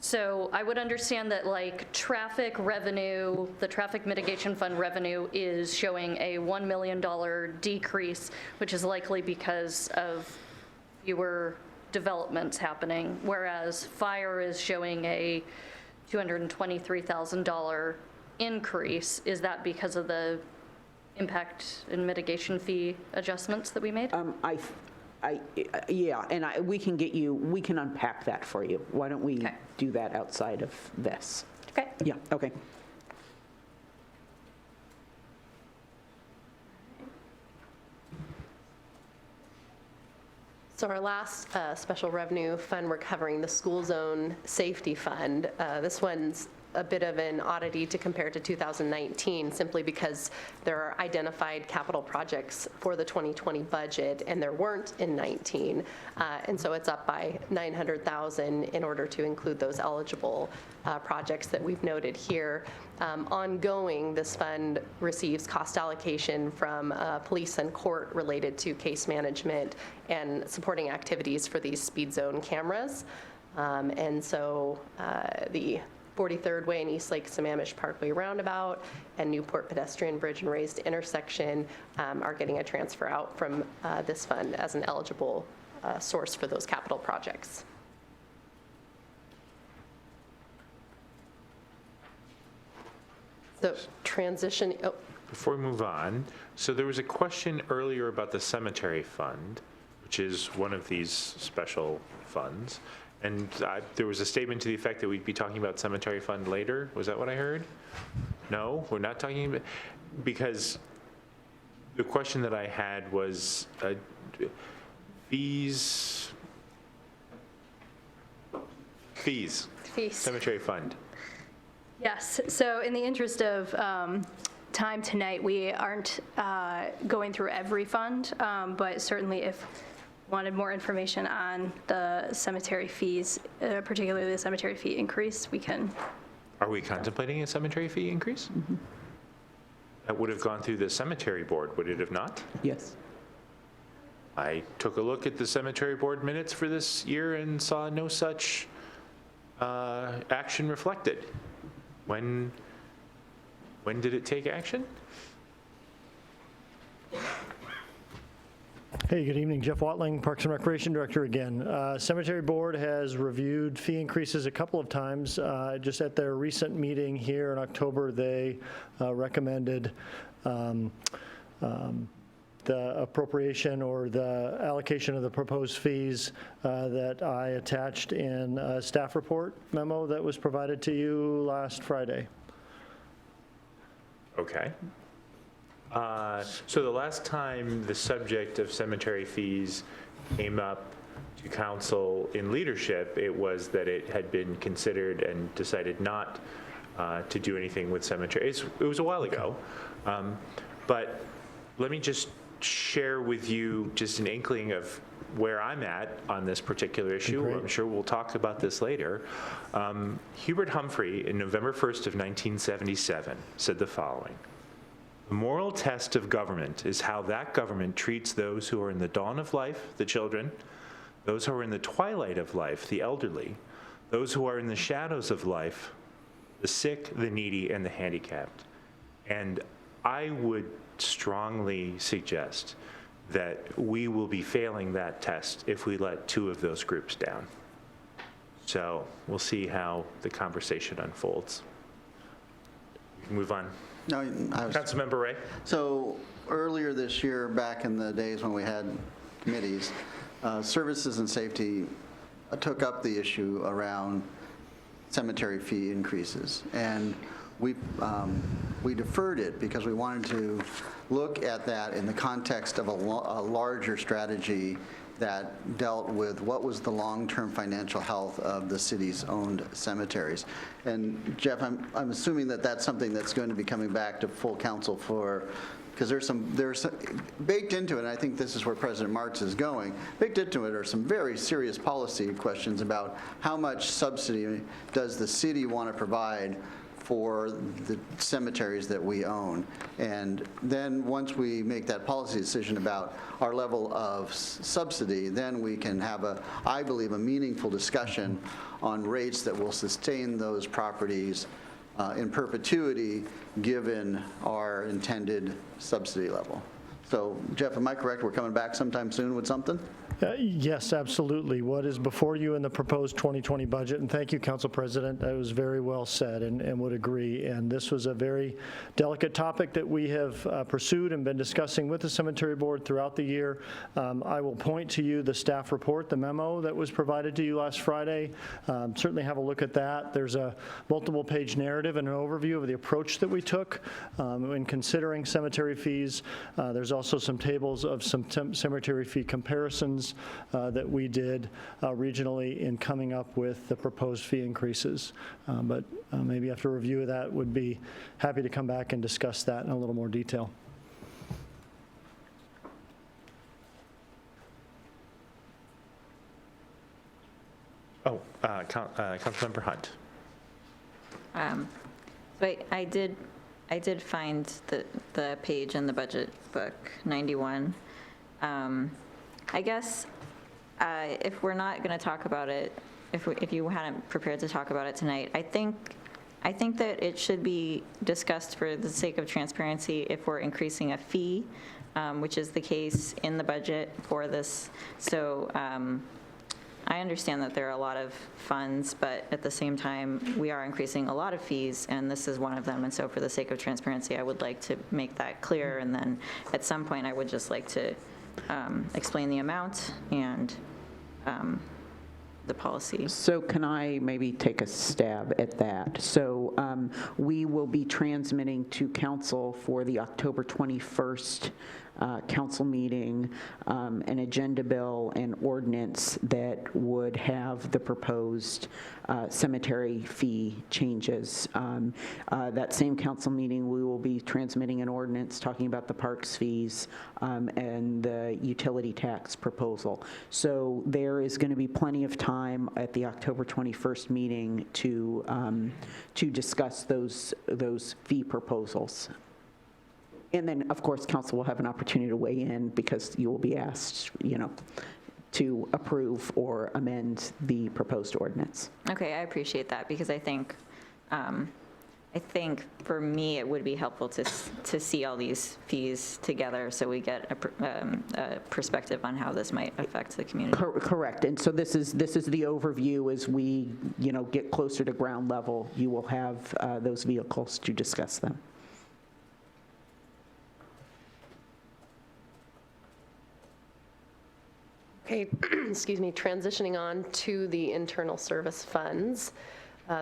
So I would understand that like traffic revenue, the traffic mitigation fund revenue is showing a $1 million decrease, which is likely because of fewer developments happening, whereas fire is showing a $223,000 increase. Is that because of the impact and mitigation fee adjustments that we made? Yeah, and we can unpack that for you. Why don't we Okay. do that outside of this? Okay. Yeah, okay. So our last special revenue fund, we're covering the school zone safety fund. This one's a bit of an oddity to compare to 2019, simply because there are identified capital projects for the 2020 budget, and there weren't in 19. And so it's up by $900,000 in order to include those eligible projects that we've noted here. Ongoing, this fund receives cost allocation from police and court related to case management and supporting activities for these speed zone cameras. And so the 43rd Way and East Lake Sammamish Parkway Roundabout and Newport Pedestrian Bridge and Raised Intersection are getting a transfer out from this fund as an eligible source for those capital projects. So transition, Before we move on, so there was a question earlier about the cemetery fund, which is one of these special funds. And there was a statement to the effect that we'd be talking about cemetery fund later. Was that what I heard? No, we're not talking about, because the question that I had was fees, cemetery fund. Yes, so in the interest of time tonight, we aren't going through every fund, but certainly if wanted more information on the cemetery fees, particularly the cemetery fee increase, we can. Are we contemplating a cemetery fee increase? Mm-hmm. That would have gone through the cemetery board, would it have not? Yes. I took a look at the cemetery board minutes for this year and saw no such action reflected. When did it take action? Hey, good evening. Jeff Watling, Parks and Recreation Director again. Cemetery Board has reviewed fee increases a couple of times. Just at their recent meeting here in October, they recommended the appropriation or the allocation of the proposed fees that I attached in a staff report memo that was provided to you last Friday. Okay. So the last time the subject of cemetery fees came up to council in leadership, it was that it had been considered and decided not to do anything with cemeteries. It was a while ago. But let me just share with you just an inkling of where I'm at on this particular issue. Great. I'm sure we'll talk about this later. Hubert Humphrey, in November 1st of 1977, said the following: "The moral test of government is how that government treats those who are in the dawn of life, the children, those who are in the twilight of life, the elderly, those who are in the shadows of life, the sick, the needy, and the handicapped." And I would strongly suggest that we will be failing that test if we let two of those groups down. So we'll see how the conversation unfolds. We can move on. No, I was, Councilmember Ray? so earlier this year, back in the days when we had committees, Services and Safety took up the issue around cemetery fee increases. And we deferred it because we wanted to look at that in the context of a larger strategy that dealt with what was the long-term financial health of the city's owned cemeteries. And Jeff, I'm assuming that that's something that's going to be coming back to full council for, because there's baked into it, and I think this is where President Martz is going, baked into it are some very serious policy questions about how much subsidy does the city want to provide for the cemeteries that we own. And then once we make that policy decision about our level of subsidy, then we can have I believe, a meaningful discussion on rates that will sustain those properties in perpetuity given our intended subsidy level. So Jeff, am I correct? We're coming back sometime soon with something? Yes, absolutely. What is before you in the proposed 2020 budget, and thank you, Council President, that was very well said and would agree. And this was a very delicate topic that we have pursued and been discussing with the Cemetery Board throughout the year. I will point to you the staff report, the memo that was provided to you last Friday. Certainly have a look at that. There's a multiple page narrative and an overview of the approach that we took in considering cemetery fees. There's also some tables of some cemetery fee comparisons that we did regionally in coming up with the proposed fee increases. But maybe after review of that, would be happy to come back and discuss that in a little more detail. Oh, Councilmember Hunt. But I did find the page in the budget book, 91. I guess if we're not going to talk about it, if you hadn't prepared to talk about it tonight, I think that it should be discussed for the sake of transparency if we're increasing a fee, which is the case in the budget for this. So I understand that there are a lot of funds, but at the same time, we are increasing a lot of fees, and this is one of them. And so for the sake of transparency, I would like to make that clear. And then at some point, I would just like to explain the amount and the policy. So can I maybe take a stab at that? So we will be transmitting to council for the October 21st council meeting an agenda bill and ordinance that would have the proposed cemetery fee changes. That same council meeting, we will be transmitting an ordinance talking about the parks fees and the utility tax proposal. So there is going to be plenty of time at the October 21st meeting to discuss those fee proposals. And then, of course, council will have an opportunity to weigh in because you will be asked, to approve or amend the proposed ordinance. Okay, I appreciate that because I think I think for me, it would be helpful to see all these fees together so we get a perspective on how this might affect the community. Correct. And so this is the overview. As we, get closer to ground level, you will have those vehicles to discuss them. Okay, excuse me, transitioning on to the internal service funds.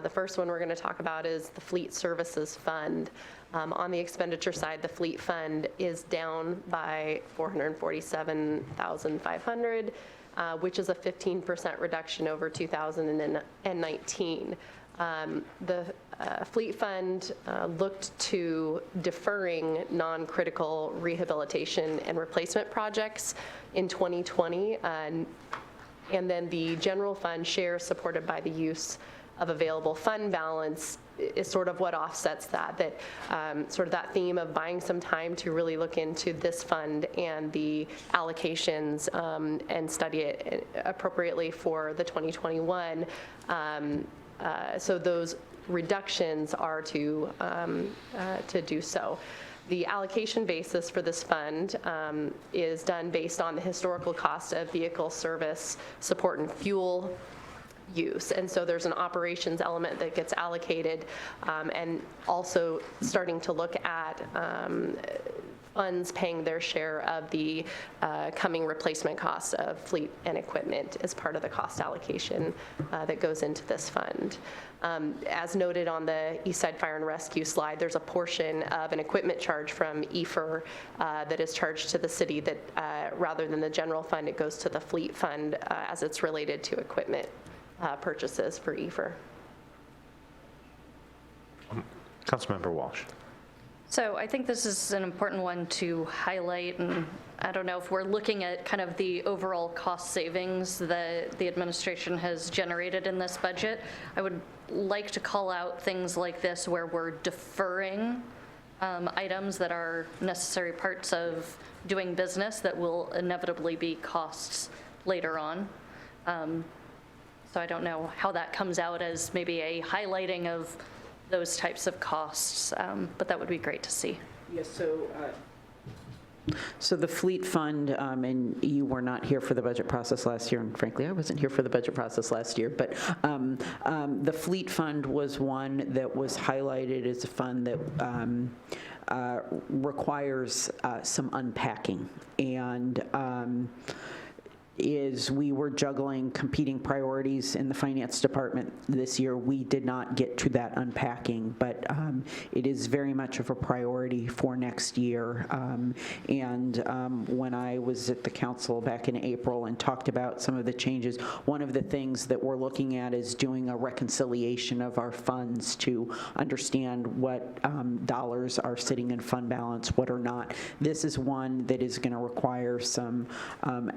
The first one we're going to talk about is the Fleet Services Fund. On the expenditure side, the Fleet Fund is down by $447,500, which is a 15% reduction over 2019. The Fleet Fund looked to deferring non-critical rehabilitation and replacement projects in 2020, and then the general fund share supported by the use of available fund balance is sort of what offsets that sort of that theme of buying some time to really look into this fund and the allocations and study it appropriately for the 2021. So those reductions are to do so. The allocation basis for this fund is done based on the historical cost of vehicle service, support, and fuel use. And so there's an operations element that gets allocated, and also starting to look at funds paying their share of the coming replacement costs of fleet and equipment as part of the cost allocation that goes into this fund. As noted on the East Side Fire and Rescue slide, there's a portion of an equipment charge from EFR that is charged to the city that rather than the general fund, it goes to the fleet fund as it's related to equipment purchases for EFR. Councilmember Walsh. So I think this is an important one to highlight, and I don't know if we're looking at kind of the overall cost savings that the administration has generated in this budget. I would like to call out things like this where we're deferring items that are necessary parts of doing business that will inevitably be costs later on. So I don't know how that comes out as maybe a highlighting of those types of costs, but that would be great to see. Yes, so the fleet fund, and you were not here for the budget process last year, and frankly, I wasn't here for the budget process last year, but the fleet fund was one that was highlighted as a fund that requires some unpacking. And is we were juggling competing priorities in the finance department this year. We did not get to that unpacking, but it is very much of a priority for next year. When I was at the council back in April and talked about some of the changes, one of the things that we're looking at is doing a reconciliation of our funds to understand what dollars are sitting in fund balance, what are not. This is one that is going to require some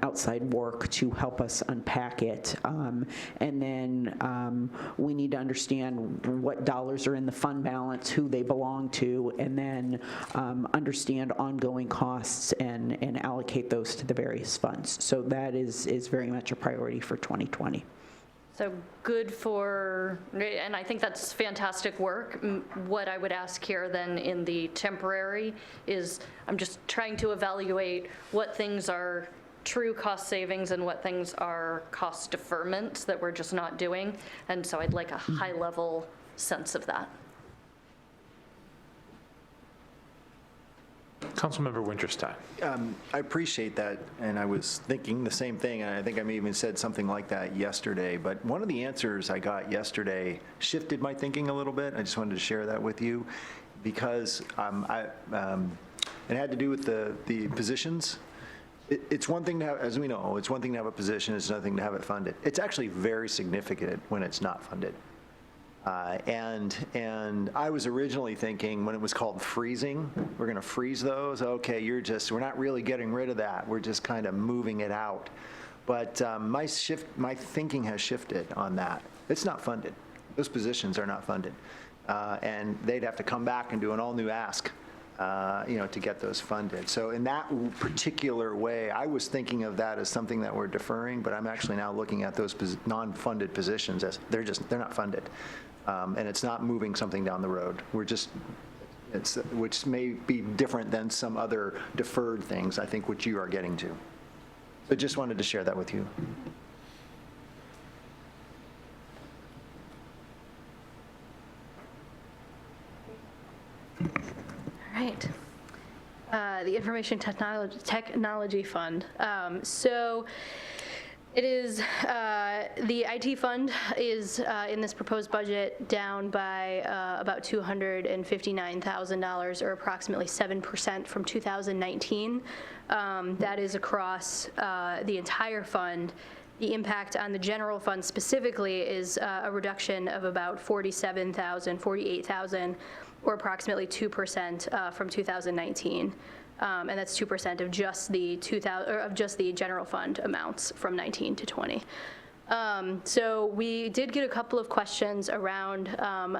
outside work to help us unpack it. And then we need to understand what dollars are in the fund balance, who they belong to, and then understand ongoing costs and allocate those to the various funds. So that is very much a priority for 2020. So good and I think that's fantastic work. What I would ask here then in the temporary is I'm just trying to evaluate what things are true cost savings and what things are cost deferments that we're just not doing. And so I'd like a high level sense of that. Councilmember Winterstein. I appreciate that, and I was thinking the same thing, and I think I may even said something like that yesterday, but one of the answers I got yesterday shifted my thinking a little bit. I just wanted to share that with you because it had to do with the positions. It's one thing to have, as we know, it's one thing to have a position, it's another thing to have it funded. It's actually very significant when it's not funded. And I was originally thinking when it was called freezing, we're going to freeze those. Okay, we're not really getting rid of that. We're just kind of moving it out. But my thinking has shifted on that. It's not funded. Those positions are not funded. And they'd have to come back and do an all new ask. To get those funded. So in that particular way, I was thinking of that as something that we're deferring, but I'm actually now looking at those non-funded positions as they're not funded. and it's not moving something down the road. We're just, which may be different than some other deferred things, I think, which you are getting to. But just wanted to share that with you. All right. The Information Technology Fund. So it is, the IT fund is in this proposed budget down by about $259,000 or approximately 7% from 2019. That is across the entire fund. The impact on the general fund specifically is a reduction of about $48,000, or approximately 2% from 2019. And that's 2% of just the general fund amounts from 19 to 20. So we did get a couple of questions around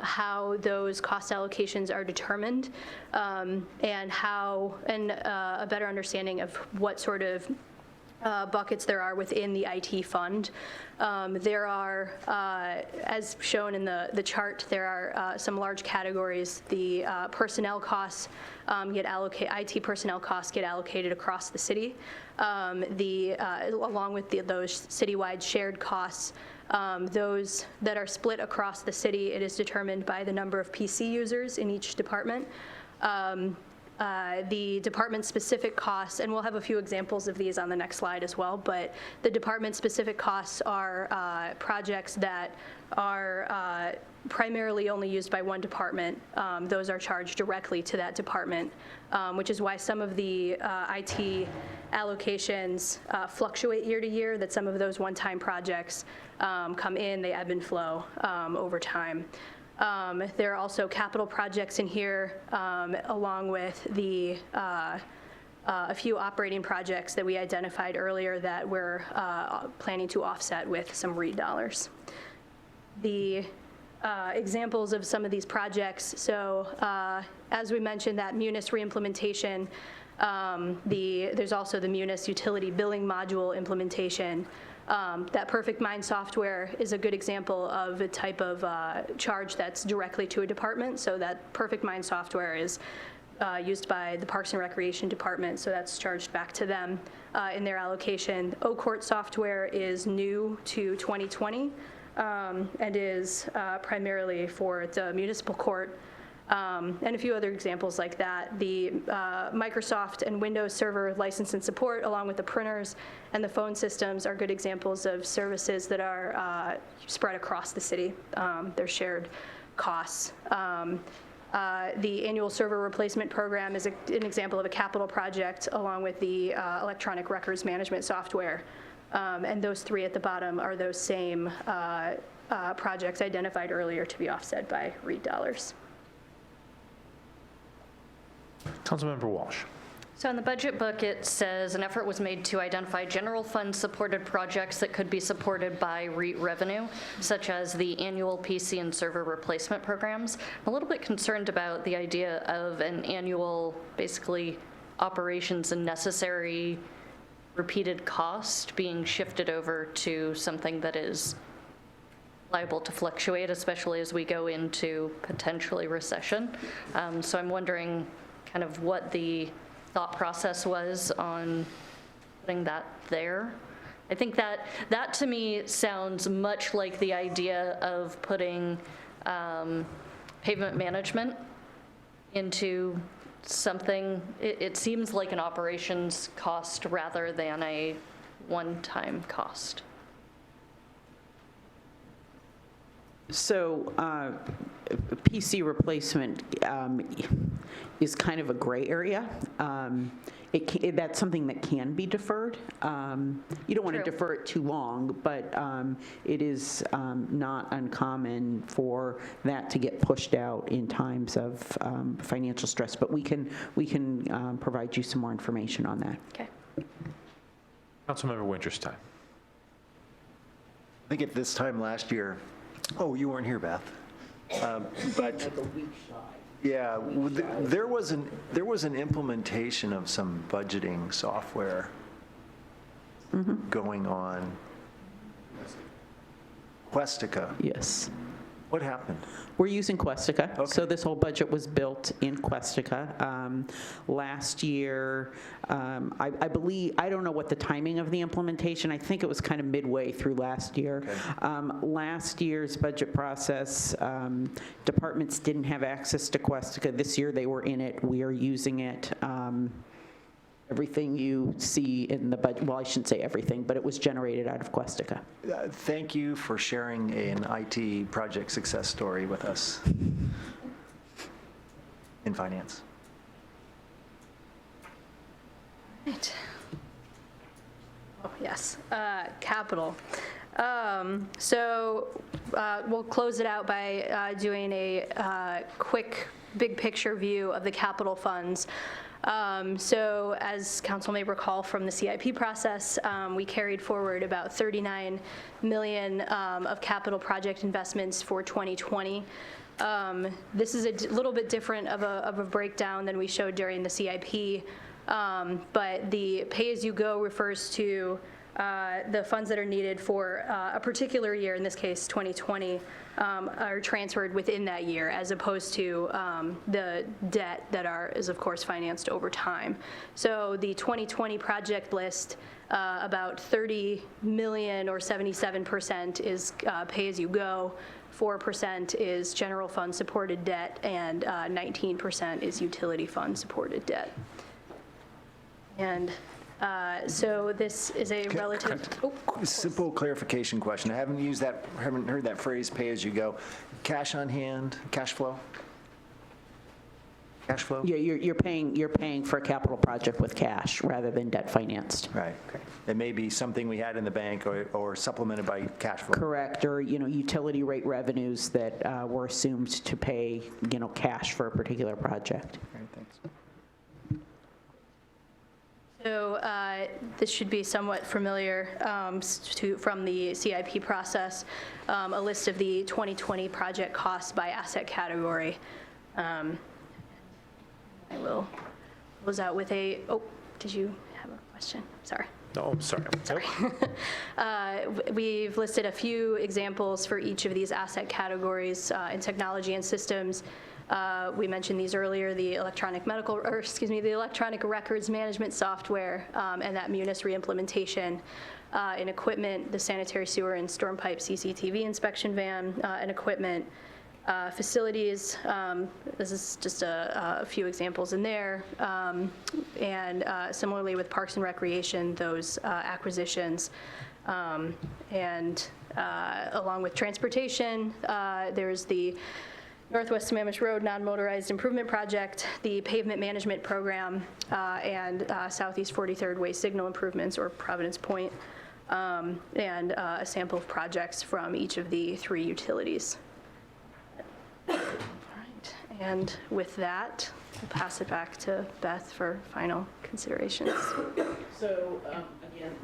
how those cost allocations are determined, and a better understanding of what sort of buckets there are within the IT fund. There are, as shown in the chart, there are some large categories. The personnel costs get allocated, IT personnel costs get allocated across the city. Along with those citywide shared costs, those that are split across the city, it is determined by the number of PC users in each department. The department-specific costs, and we'll have a few examples of these on the next slide as well, but the department-specific costs are projects that are primarily only used by one department. Those are charged directly to that department, which is why some of the IT allocations fluctuate year to year, that some of those one-time projects come in, they ebb and flow over time. There are also capital projects in here, along with a few operating projects that we identified earlier that we're planning to offset with some REIT dollars. The examples of some of these projects, so as we mentioned, that Munis reimplementation, there's also the Munis utility billing module implementation. That Perfect Mind software is a good example of a type of charge that's directly to a department. So that Perfect Mind software is used by the Parks and Recreation Department, so that's charged back to them in their allocation. O-Court software is new to 2020 and is primarily for the Municipal Court. And a few other examples like that. The Microsoft and Windows Server license and support, along with the printers and the phone systems, are good examples of services that are spread across the city. They're shared costs. The annual server replacement program is an example of a capital project, along with the electronic records management software. And those three at the bottom are those same projects identified earlier to be offset by REIT dollars. Councilmember Walsh. So in the budget book, it says an effort was made to identify general fund supported projects that could be supported by REIT revenue, such as the annual PC and server replacement programs. I'm a little bit concerned about the idea of an annual, basically, operations and necessary repeated cost being shifted over to something that is liable to fluctuate, especially as we go into potentially recession. So I'm wondering kind of what the thought process was on putting that there. I think that to me sounds much like the idea of putting pavement management into something. It seems like an operations cost rather than a one-time cost. So PC replacement is kind of a gray area. That's something that can be deferred. You don't want to defer it too long, but it is not uncommon for that to get pushed out in times of financial stress. But we can provide you some more information on that. Okay. Councilmember Winterstein. I think at this time last year, oh, you weren't here, Beth. But yeah, there was an implementation of some budgeting software going on. Questica. Yes. What happened? We're using Questica, so this whole budget was built in Questica. Last year, I believe, I don't know what the timing of the implementation, I think it was kind of midway through last year. Last year's budget process, departments didn't have access to Questica. This year they were in it, we are using it. Everything you see in the budget, well, I shouldn't say everything, but it was generated out of Questica. Thank you for sharing an IT project success story with us in finance. Right. Oh, yes, capital. We'll close it out by doing a quick big picture view of the capital funds. So as council may recall from the CIP process, we carried forward about 39 million of capital project investments for 2020. This is a little bit different of a breakdown than we showed during the CIP, but the pay-as-you-go refers to the funds that are needed for a particular year, in this case 2020, are transferred within that year, as opposed to the debt that is of course financed over time. So the 2020 project list, about 30 million or 77% is pay-as-you-go, 4% is general fund supported debt, and 19% is utility fund supported debt. And so this is a relative. Simple clarification question. I haven't heard that phrase "pay as you go." Cash on hand, cash flow. Cash flow. Yeah, you're paying for a capital project with cash rather than debt financed. Right. Okay. It may be something we had in the bank or supplemented by cash flow. Correct, or utility rate revenues that were assumed to pay cash for a particular project. All right, thanks. So this should be somewhat familiar from the CIP process, a list of the 2020 project costs by asset category. I will close out with did you have a question? Sorry. Oh, I'm sorry. We've listed a few examples for each of these asset categories in technology and systems. We mentioned these earlier, the electronic records management software and that Munis reimplementation. In equipment, the sanitary sewer and storm pipe CCTV inspection van, and equipment. Facilities, this is just a few examples in there. And similarly with Parks and Recreation, those acquisitions. And along with transportation, there's the Northwest Sammamish Road Non-Motorized Improvement Project, the Pavement Management Program, and Southeast 43rd Way Signal Improvements, or Providence Point, and a sample of projects from each of the 3 utilities. All right, and with that, I'll pass it back to Beth for final considerations. So again,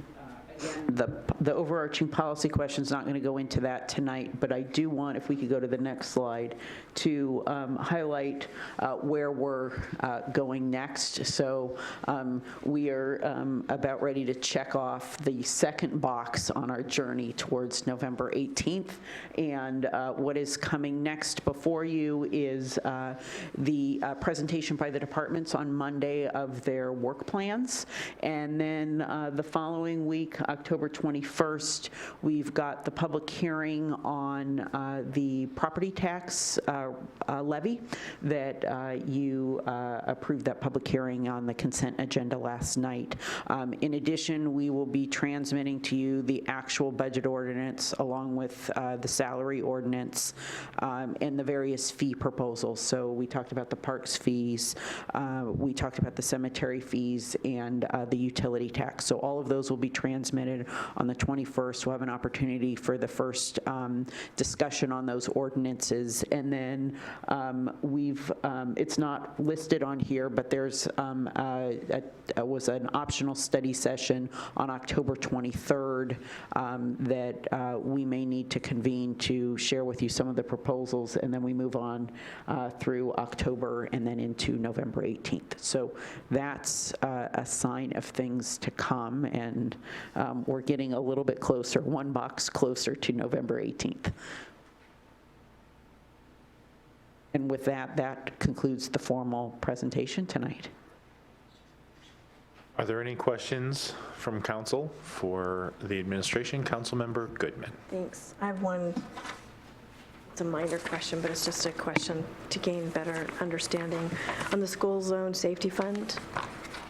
the overarching policy question is not going to go into that tonight, but I do want, if we could go to the next slide, to highlight where we're going next. So we are about ready to check off the second box on our journey towards November 18th. And what is coming next before you is the presentation by the departments on Monday of their work plans. And then the following week, October 21st, we've got the public hearing on the property tax levy that you approved that public hearing on the consent agenda last night. In addition, we will be transmitting to you the actual budget ordinance along with the salary ordinance and the various fee proposals. So we talked about the parks fees, we talked about the cemetery fees, and the utility tax. So all of those will be transmitted on the 21st. We'll have an opportunity for the first discussion on those ordinances. And then it's not listed on here, but there's was an optional study session on October 23rd that we may need to convene to share with you some of the proposals, and then we move on through October and then into November 18th. So that's a sign of things to come, and we're getting a little bit closer, one box closer to November 18th. And with that, that concludes the formal presentation tonight. Are there any questions from council for the administration? Councilmember Goodman. Thanks. I have one, it's a minor question, but it's just a question to gain better understanding. On the school zone safety fund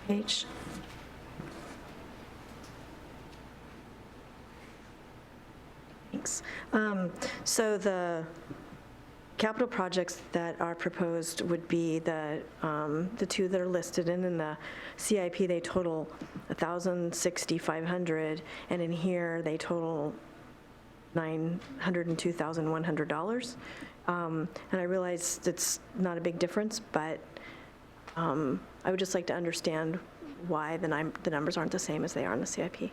page, thanks. So the capital projects that are proposed would be the two that are listed in the CIP, they total $1,060,500, and in here, they total $902,100. And I realize it's not a big difference, but I would just like to understand why the numbers aren't the same as they are in the CIP.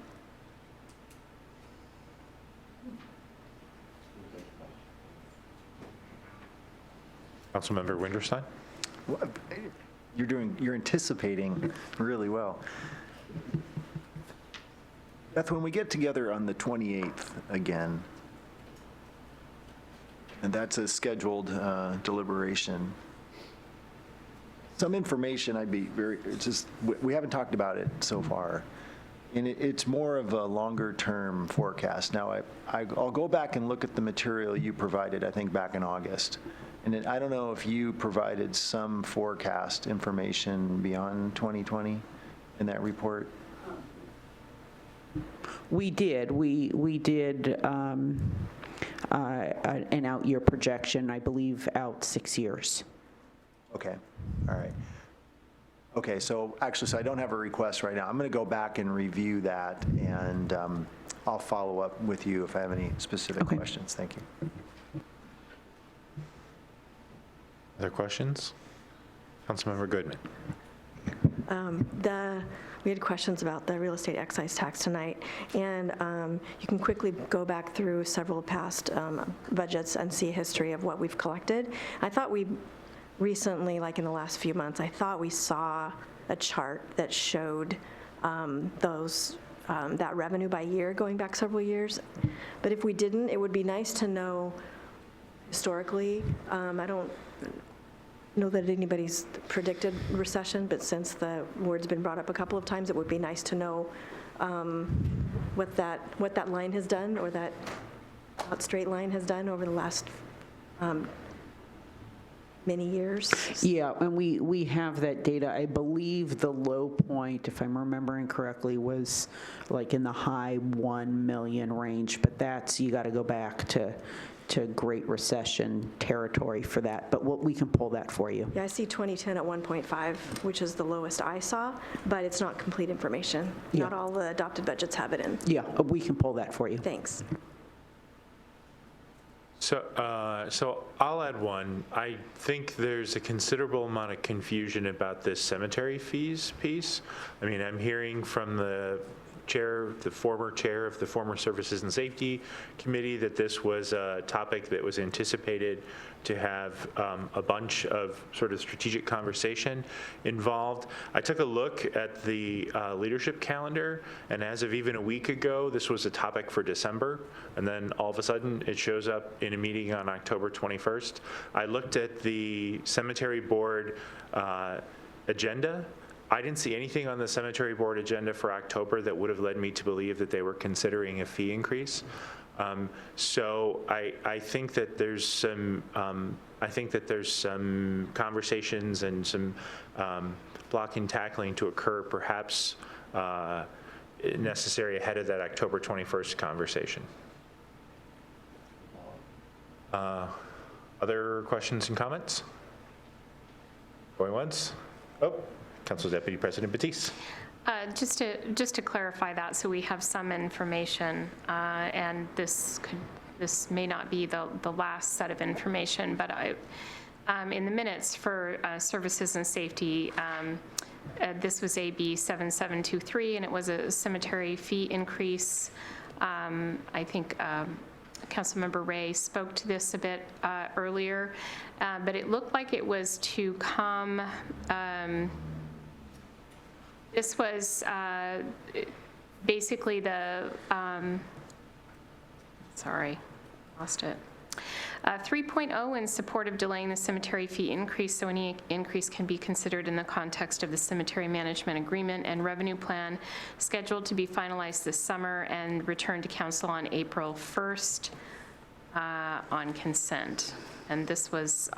Councilmember Winterstein? Well, you're anticipating really well. Beth, when we get together on the 28th again, and that's a scheduled deliberation, some information it's just, we haven't talked about it so far. And it's more of a longer-term forecast. Now, I'll go back and look at the material you provided, I think, back in August. And I don't know if you provided some forecast information beyond 2020 in that report? We did. We did an out-year projection, I believe, out 6 years. Okay, all right. Okay, so actually, I don't have a request right now. I'm going to go back and review that, and I'll follow up with you if I have any specific questions. Thank you. Other questions? Councilmember Goodman. We had questions about the real estate excise tax tonight, and you can quickly go back through several past budgets and see a history of what we've collected. I thought we recently, like in the last few months, I thought we saw a chart that showed that revenue by year going back several years. But if we didn't, it would be nice to know historically. I don't know that anybody's predicted recession, but since the word's been brought up a couple of times, it would be nice to know what that line has done, or that straight line has done over the last many years. Yeah, and we have that data. I believe the low point, if I'm remembering correctly, was like in the high 1 million range, but that's, you got to go back to Great Recession territory for that, but we can pull that for you. Yeah, I see 2010 at 1.5, which is the lowest I saw, but it's not complete information. Yeah. Not all the adopted budgets have it in. Yeah, we can pull that for you. Thanks. So I'll add one. I think there's a considerable amount of confusion about this cemetery fees piece. I mean, I'm hearing from the former chair of the former Services and Safety Committee that this was a topic that was anticipated to have a bunch of sort of strategic conversation involved. I took a look at the leadership calendar, and as of even a week ago, this was a topic for December, and then all of a sudden it shows up in a meeting on October 21st. I looked at the cemetery board agenda. I didn't see anything on the cemetery board agenda for October that would have led me to believe that they were considering a fee increase. So I think that there's some conversations and some blocking and tackling to occur, perhaps necessary ahead of that October 21st conversation. Other questions and comments? Going once? Oh. Council Deputy President Batiste. Just to clarify that, so we have some information, and this may not be the last set of information, but in the minutes for Services and Safety, this was AB 7723, and it was a cemetery fee increase. I think Councilmember Ray spoke to this a bit earlier, but it looked like it was to come. This was basically the, sorry, lost it. 3.0, in support of delaying the cemetery fee increase, so any increase can be considered in the context of the cemetery management agreement and revenue plan, scheduled to be finalized this summer and returned to council on April 1st on consent. And this was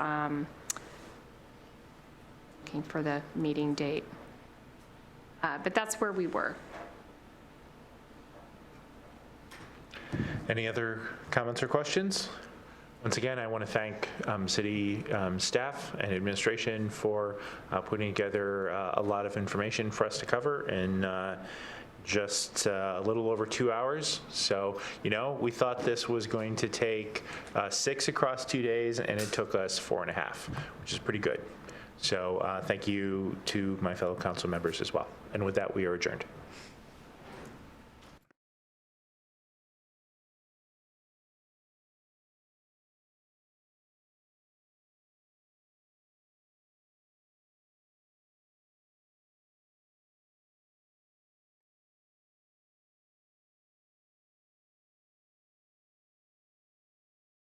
looking for the meeting date. But that's where we were. Any other comments or questions? Once again, I want to thank city staff and administration for putting together a lot of information for us to cover in just a little over 2 hours. So, we thought this was going to take 6 across 2 days, and it took us 4.5, which is pretty good. So thank you to my fellow council members as well. And with that, we are adjourned.